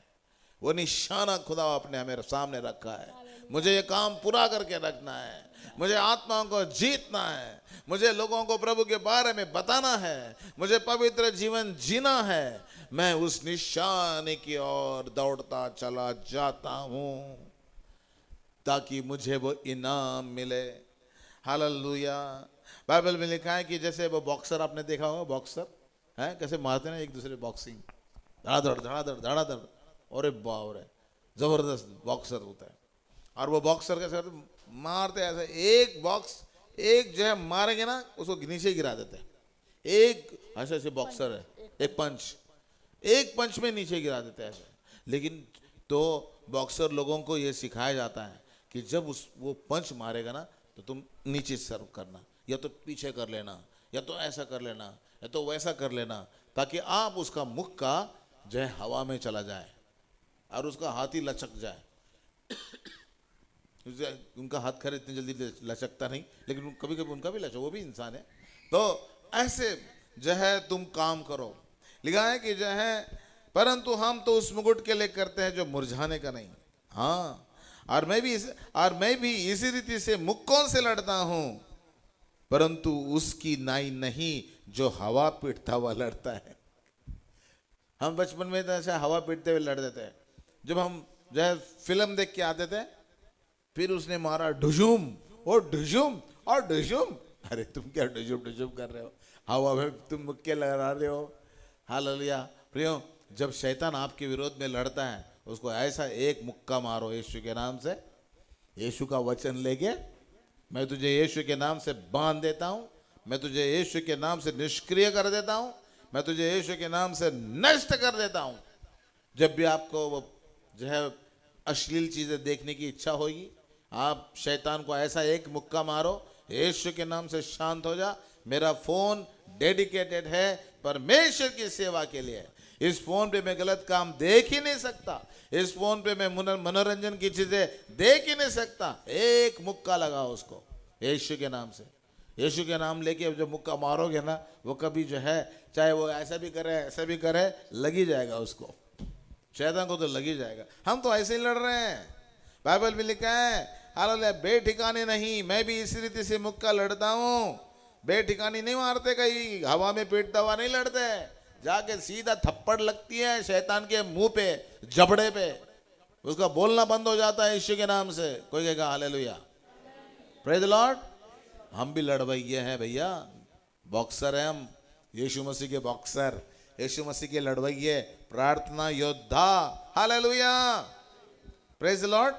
वो निशाना खुदा अपने हमें सामने रखा है। मुझे ये काम पूरा करके रखना है, मुझे आत्माओं को जीतना है, मुझे लोगों को प्रभु के बारे में बताना है, मुझे पवित्र जीवन जीना है। मैं उस निशाने की ओर दौड़ता चला जाता हूँ ताकि मुझे वो इनाम मिले। हालेलुया। बाइबल में लिखा है कि जैसे वो बॉक्सर, आपने देखा होगा बॉक्सर है कैसे मारते हैं एक दूसरे, बॉक्सिंग धड़ाधड़ धड़ाधड़ धड़ाधड़, और बाप रे जबरदस्त बॉक्सर होता है। और वो बॉक्सर कैसे करते, मारते ऐसे, एक बॉक्स एक जो है मारेंगे ना उसको नीचे गिरा देते हैं। एक ऐसे बॉक्सर है, एक पंच में नीचे गिरा देते हैं ऐसे। लेकिन तो बॉक्सर लोगों को ये सिखाया जाता है कि जब वो पंच मारेगा ना तो तुम नीचे सर्व करना, या तो पीछे कर लेना, या तो ऐसा कर लेना, या तो वैसा कर लेना, ताकि आप उसका मुख का जो है हवा में चला जाए और उसका हाथ ही लचक जाए। उनका हाथ खैर इतनी जल्दी लचकता नहीं, लेकिन कभी कभी उनका भी लचक, वो भी इंसान है। तो ऐसे जो है तुम काम करो। लिखा है कि जो है परंतु हम तो उस मुकुट के लिए करते हैं जो मुरझाने का नहीं। हाँ, और मैं भी इसी रीति से मुक्कों से लड़ता हूं, परंतु उसकी नाई नहीं जो हवा पीटता हुआ लड़ता है। हम बचपन में ऐसे हवा पीटते हुए लड़ देते हैं। जब हम जो है फिल्म देख के आते थे, फिर उसने मारा ढुझुम और ढुझुम और ढुझुम, अरे तुम क्या डुजुब कर रहे हो, हवा में तुम मुक्के लगा रहे हो। हालेलुया। प्रियो, जब शैतान आपके विरोध में लड़ता है उसको ऐसा एक मुक्का मारो यीशु के नाम से। यीशु का वचन लेके, मैं तुझे यीशु के नाम से बांध देता हूँ, मैं तुझे यीशु के नाम से निष्क्रिय कर देता हूँ, मैं तुझे यीशु के नाम से नष्ट कर देता हूँ। जब भी आपको वो जो है अश्लील चीज़ें देखने की इच्छा होगी, आप शैतान को ऐसा एक मुक्का मारो, यीशु के नाम से शांत हो जा। मेरा फ़ोन डेडिकेटेड है परमेश्वर की सेवा के लिए। इस फ़ोन पे मैं गलत काम देख ही नहीं सकता, इस फ़ोन पे मैं मनोरंजन की चीज़ें देख ही नहीं सकता। एक मुक्का लगाओ उसको यीशु के नाम से। यीशु के नाम लेके जब मुक्का मारोगे ना, वो कभी जो है चाहे वो ऐसा भी करे ऐसा भी करे, लगी जाएगा उसको, शैतान को तो लगी जाएगा। हम तो ऐसे ही लड़ रहे हैं। बाइबल में लिखा है हालेलुया, बेठिकाने नहीं, मैं भी इसी रीति से मुक्का लड़ता हूँ। बेठिकानी नहीं मारते, कहीं हवा में पीटता हुआ नहीं लड़ते, जाके सीधा थप्पड़ लगती है शैतान के मुंह पे, जबड़े पे, उसका बोलना बंद हो जाता है यीशु के नाम से। कोई कहेगा हालेलुया, प्रेज द लॉर्ड। हम भी लड़वैये हैं भैया, बॉक्सर हैं हम, यीशु मसीह के बॉक्सर, यीशु मसीह के लड़वैये, प्रार्थना योद्धा। Hallelujah, praise the Lord.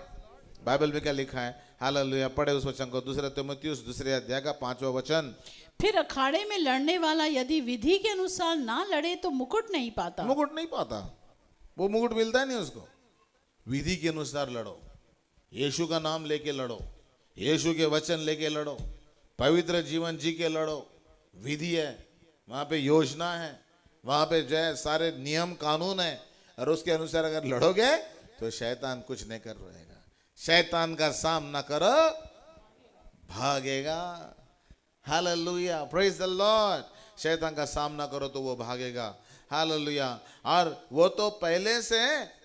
Bible में क्या लिखा है? हालेलुया। पढ़े उस वचन को, दूसरा तीमुथियुस दूसरे अध्याय का 5वां वचन। फिर अखाड़े में लड़ने वाला यदि विधि के अनुसार ना लड़े तो मुकुट नहीं पाता। मुकुट नहीं पाता, वो मुकुट मिलता है नहीं उसको। विधि के अनुसार लड़ो, यीशु का नाम लेके लड़ो, यीशु के वचन लेके लड़ो, पवित्र जीवन जी के लड़ो। विधि है, वहाँ पे योजना है, वहाँ पे जो है सारे नियम कानून है, और उसके अनुसार अगर लड़ोगे तो शैतान कुछ नहीं कर रहेगा। शैतान का सामना करो, भागेगा। Hallelujah, praise the Lord. शैतान का सामना करो तो वो भागेगा। हालेलुया। और वो तो पहले से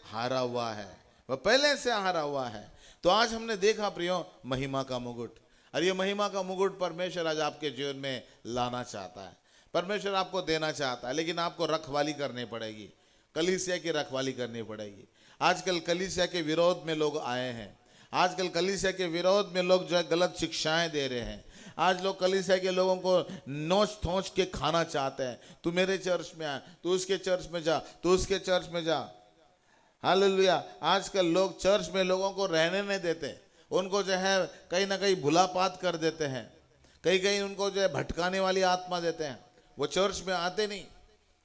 हारा हुआ है, वो पहले से हारा हुआ है। तो आज हमने देखा प्रियो, महिमा का मुकुट, और ये महिमा का मुकुट परमेश्वर आज आपके जीवन में लाना चाहता है, परमेश्वर आपको देना चाहता है। लेकिन आपको रखवाली करनी पड़ेगी, कलीसिया की रखवाली करनी पड़ेगी। आजकल कलीसिया के विरोध में लोग आए हैं, आजकल कलीसिया के विरोध में लोग जो है गलत शिक्षाएं दे रहे हैं। आज लोग कलीसिया के लोगों को नोच थोच के खाना चाहते हैं। तू मेरे चर्च में आ, तू उसके चर्च में जा, तू उसके चर्च में जा। हालेलुया। आजकल लोग चर्च में लोगों को रहने नहीं देते, उनको जो है कहीं ना कहीं भुलापात कर देते हैं, कहीं कहीं उनको जो है भटकाने वाली आत्मा देते हैं, वो चर्च में आते नहीं।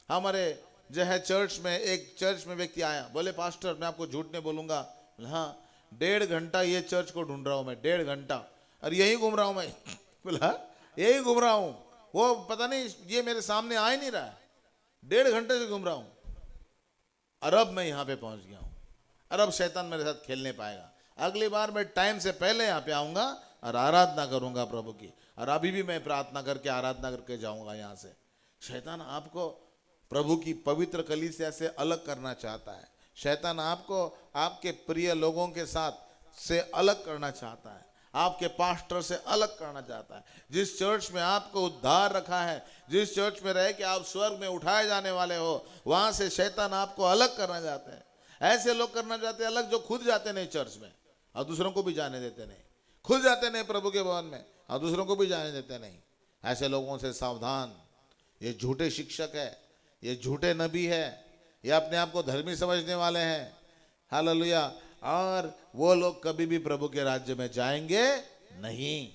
हमारे जो है चर्च में, एक चर्च में व्यक्ति आया, बोले पास्टर मैं आपको झूठ नहीं बोलूँगा, हाँ 1.5 घंटा ये चर्च को ढूंढ रहा हूँ मैं, 1.5 घंटा, और यही घूम रहा हूँ मैं। बोला यही घूम रहा हूँ, वो पता नहीं ये मेरे सामने आ ही नहीं रहा है, 1.5 घंटे से घूम रहा हूँ, और अब मैं यहाँ पे पहुँच गया हूँ, और अब शैतान मेरे साथ खेल नहीं पाएगा। अगली बार मैं टाइम से पहले यहाँ पे आऊँगा और आराधना करूँगा प्रभु की, और अभी भी मैं प्रार्थना करके आराधना करके जाऊँगा यहाँ से। शैतान आपको प्रभु की पवित्र कलीसिया से अलग करना चाहता है। शैतान आपको आपके प्रिय लोगों के साथ से अलग करना चाहता है, आपके पास्टर से अलग करना चाहता है। जिस चर्च में आपको उद्धार रखा है, जिस चर्च में रहे कि आप स्वर्ग में उठाए जाने वाले हो, वहाँ से शैतान आपको अलग करना चाहते हैं। ऐसे लोग करना चाहते हैं अलग जो खुद जाते नहीं चर्च में और दूसरों को भी जाने देते नहीं, खुद जाते नहीं प्रभु के भवन में और दूसरों को भी जाने देते नहीं। ऐसे लोगों से सावधान। ये झूठे शिक्षक है, ये झूठे नबी है, ये अपने आप को धर्मी समझने वाले हैं। हालेलुया। और वो लोग कभी भी प्रभु के राज्य में जाएंगे नहीं।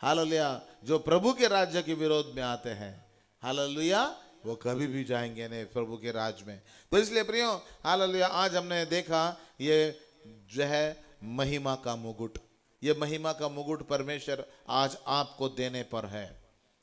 हालेलुया। जो प्रभु के राज्य के विरोध में आते हैं, हालेलुया, वो कभी भी जाएंगे नहीं प्रभु के राज्य में। तो इसलिए प्रियो, हालेलुया, आज हमने देखा ये जो है महिमा का मुकुट, ये महिमा का मुकुट परमेश्वर आज आपको देने पर है।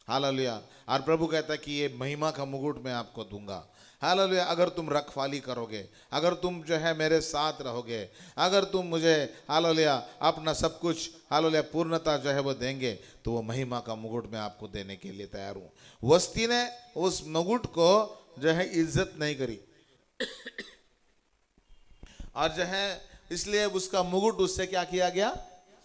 हालेलुया। और प्रभु कहता है कि ये महिमा का मुकुट मैं आपको दूंगा। हालेलुया। अगर तुम रखवाली करोगे, अगर तुम जो है मेरे साथ रहोगे, अगर तुम मुझे हालेलुया अपना सब कुछ हालेलुया पूर्णता जो है वो देंगे, तो वो महिमा का मुकुट मैं आपको देने के लिए तैयार हूँ। वस्ती ने उस मुकुट को जो है इज्जत नहीं करी, और जो है इसलिए उसका मुकुट उससे क्या किया गया?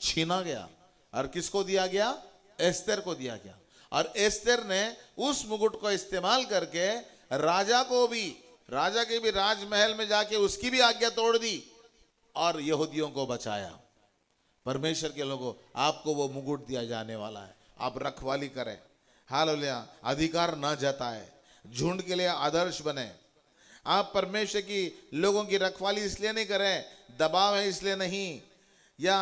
छीना गया। और किसको दिया गया? एस्तेर को दिया गया। और एस्तेर ने उस मुकुट को इस्तेमाल करके राजा को भी, राजा के भी राजमहल में जाके उसकी भी आज्ञा तोड़ दी और यहूदियों को बचाया। परमेश्वर के लोगों, आपको वो मुकुट दिया जाने वाला है। आप रखवाली करें, हालेलुया, अधिकार न जताए, झुंड के लिए आदर्श बने। आप परमेश्वर की लोगों की रखवाली इसलिए नहीं करें, दबाव है इसलिए नहीं, या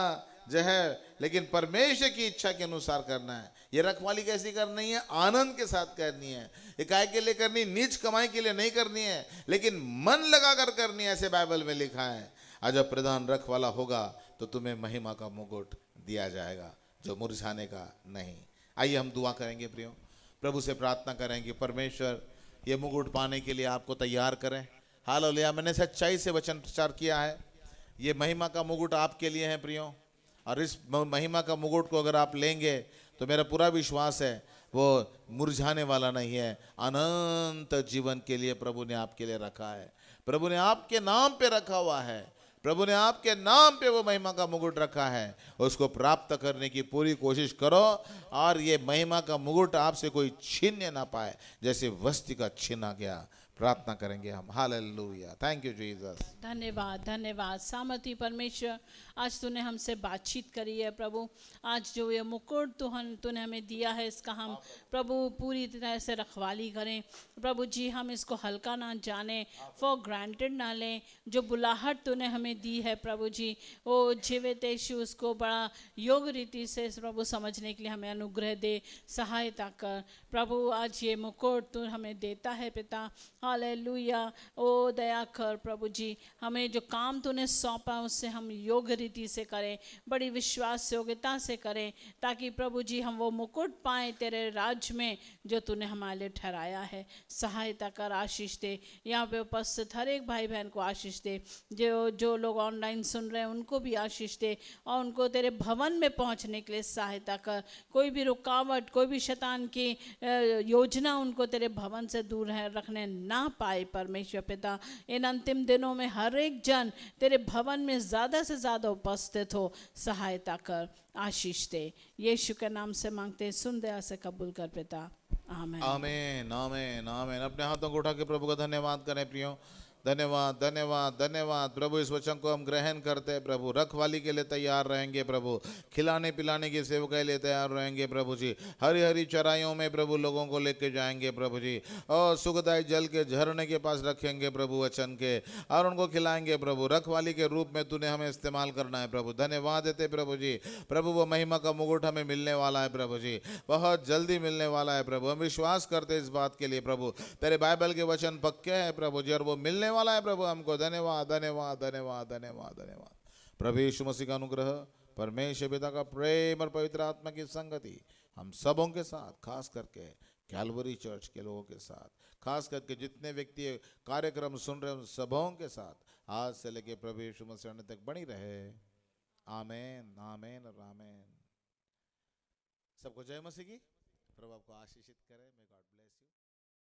जो है, लेकिन परमेश्वर की इच्छा के अनुसार करना है। ये रखवाली कैसी करनी है? आनंद के साथ करनी है, इकाई के लिए करनी, नीच कमाई के लिए नहीं करनी है, लेकिन मन लगाकर करनी है, ऐसे बाइबल में लिखा है। आज जब प्रधान रखवाला होगा तो तुम्हें महिमा का मुकुट दिया जाएगा, जो मुरझाने का नहीं। आइए हम दुआ करेंगे प्रियो, प्रभु से प्रार्थना करेंगे, परमेश्वर ये मुकुट पाने के लिए आपको तैयार करें। हालेलुया, मैंने सच्चाई से वचन प्रचार किया है, ये महिमा का मुकुट आपके लिए है प्रियो, और इस महिमा का मुकुट को अगर आप लेंगे तो मेरा पूरा विश्वास है वो मुरझाने वाला नहीं है, अनंत जीवन के लिए प्रभु ने आपके लिए रखा है, प्रभु ने आपके नाम पे रखा हुआ है, प्रभु ने आपके नाम पे वो महिमा का मुकुट रखा है। उसको प्राप्त करने की पूरी कोशिश करो, और ये महिमा का मुकुट आपसे कोई छीनने ना पाए, जैसे वस्ती का छीना गया। प्रार्थना करेंगे हम। Hallelujah, thank you Jesus. धन्यवाद, धन्यवाद सामर्थी परमेश्वर, आज तूने हमसे बातचीत करी है प्रभु। आज जो ये मुकुट तूने हमें दिया है, इसका हम प्रभु पूरी तरह से रखवाली करें प्रभु जी। हम इसको हल्का ना जाने, फॉर ग्रांटेड ना लें। जो बुलाहट तूने हमें दी है प्रभु जी, वो जीवित यीशु, उसको बड़ा योग्य रीति से प्रभु समझने के लिए हमें अनुग्रह दे, सहायता कर प्रभु। आज ये मुकुट तू हमें देता है पिता, हालेलुया। ओ दया कर प्रभु जी, हमें जो काम तूने सौंपा उससे हम योग्य रीति से करें, बड़ी विश्वास योग्यता से करें, ताकि प्रभु जी हम वो मुकुट पाएं तेरे राज्य में जो तूने हमारे लिए ठहराया है। सहायता कर, आशीष दे, यहाँ पे उपस्थित हर एक भाई बहन को आशीष दे, जो लोग ऑनलाइन सुन रहे हैं उनको भी आशीष दे, और उनको तेरे भवन में पहुँचने के लिए सहायता कर। कोई भी रुकावट, कोई भी शैतान की योजना उनको तेरे भवन से दूर रखने ना पाए परमेश्वर पिता। इन अंतिम दिनों में हर एक जन तेरे भवन में ज़्यादा से ज़्यादा उपस्थित हो, सहायता कर, आशीष दे। यीशु के नाम से मांगते हैं, सुन दया से कबूल कर पिता, आमीन। आमीन, आमीन, आमीन। अपने हाथों को उठा के प्रभु का धन्यवाद करें प्रियो। धन्यवाद, धन्यवाद, धन्यवाद प्रभु। इस वचन को हम ग्रहण करते हैं प्रभु, रखवाली के लिए तैयार रहेंगे प्रभु, खिलाने पिलाने की सेवा के लिए तैयार रहेंगे प्रभु जी। हरी हरी चराइयों में प्रभु लोगों को लेके जाएंगे प्रभु जी, और सुखदायी जल के झरने के पास रखेंगे प्रभु वचन के, और उनको खिलाएंगे प्रभु। रखवाली के रूप में तूने हमें इस्तेमाल करना है प्रभु। धन्यवाद देते प्रभु जी। प्रभु वो महिमा का मुकुट हमें मिलने वाला है प्रभु जी, बहुत जल्दी मिलने वाला है प्रभु। हम विश्वास करते इस बात के लिए प्रभु, तेरे बाइबल के वचन पक्के हैं प्रभु जी, और वो मिलने वाला है प्रभु हमको। धन्यवाद, धन्यवाद, धन्यवाद, धन्यवाद, धन्यवाद। प्रभु यीशु मसीह का अनुग्रह, परमेश्वर पिता का प्रेम और पवित्र आत्मा की संगति हम सबों के साथ, खास करके कैलवरी चर्च के लोगों के साथ, खास करके जितने व्यक्ति कार्यक्रम सुन रहे हैं उन सबों के साथ आज से लेके प्रभु यीशु मसीह तक बनी रहे। आमीन, आमीन और आमीन। सबको जय मसीह की। प्रभु आपको आशीषित करे।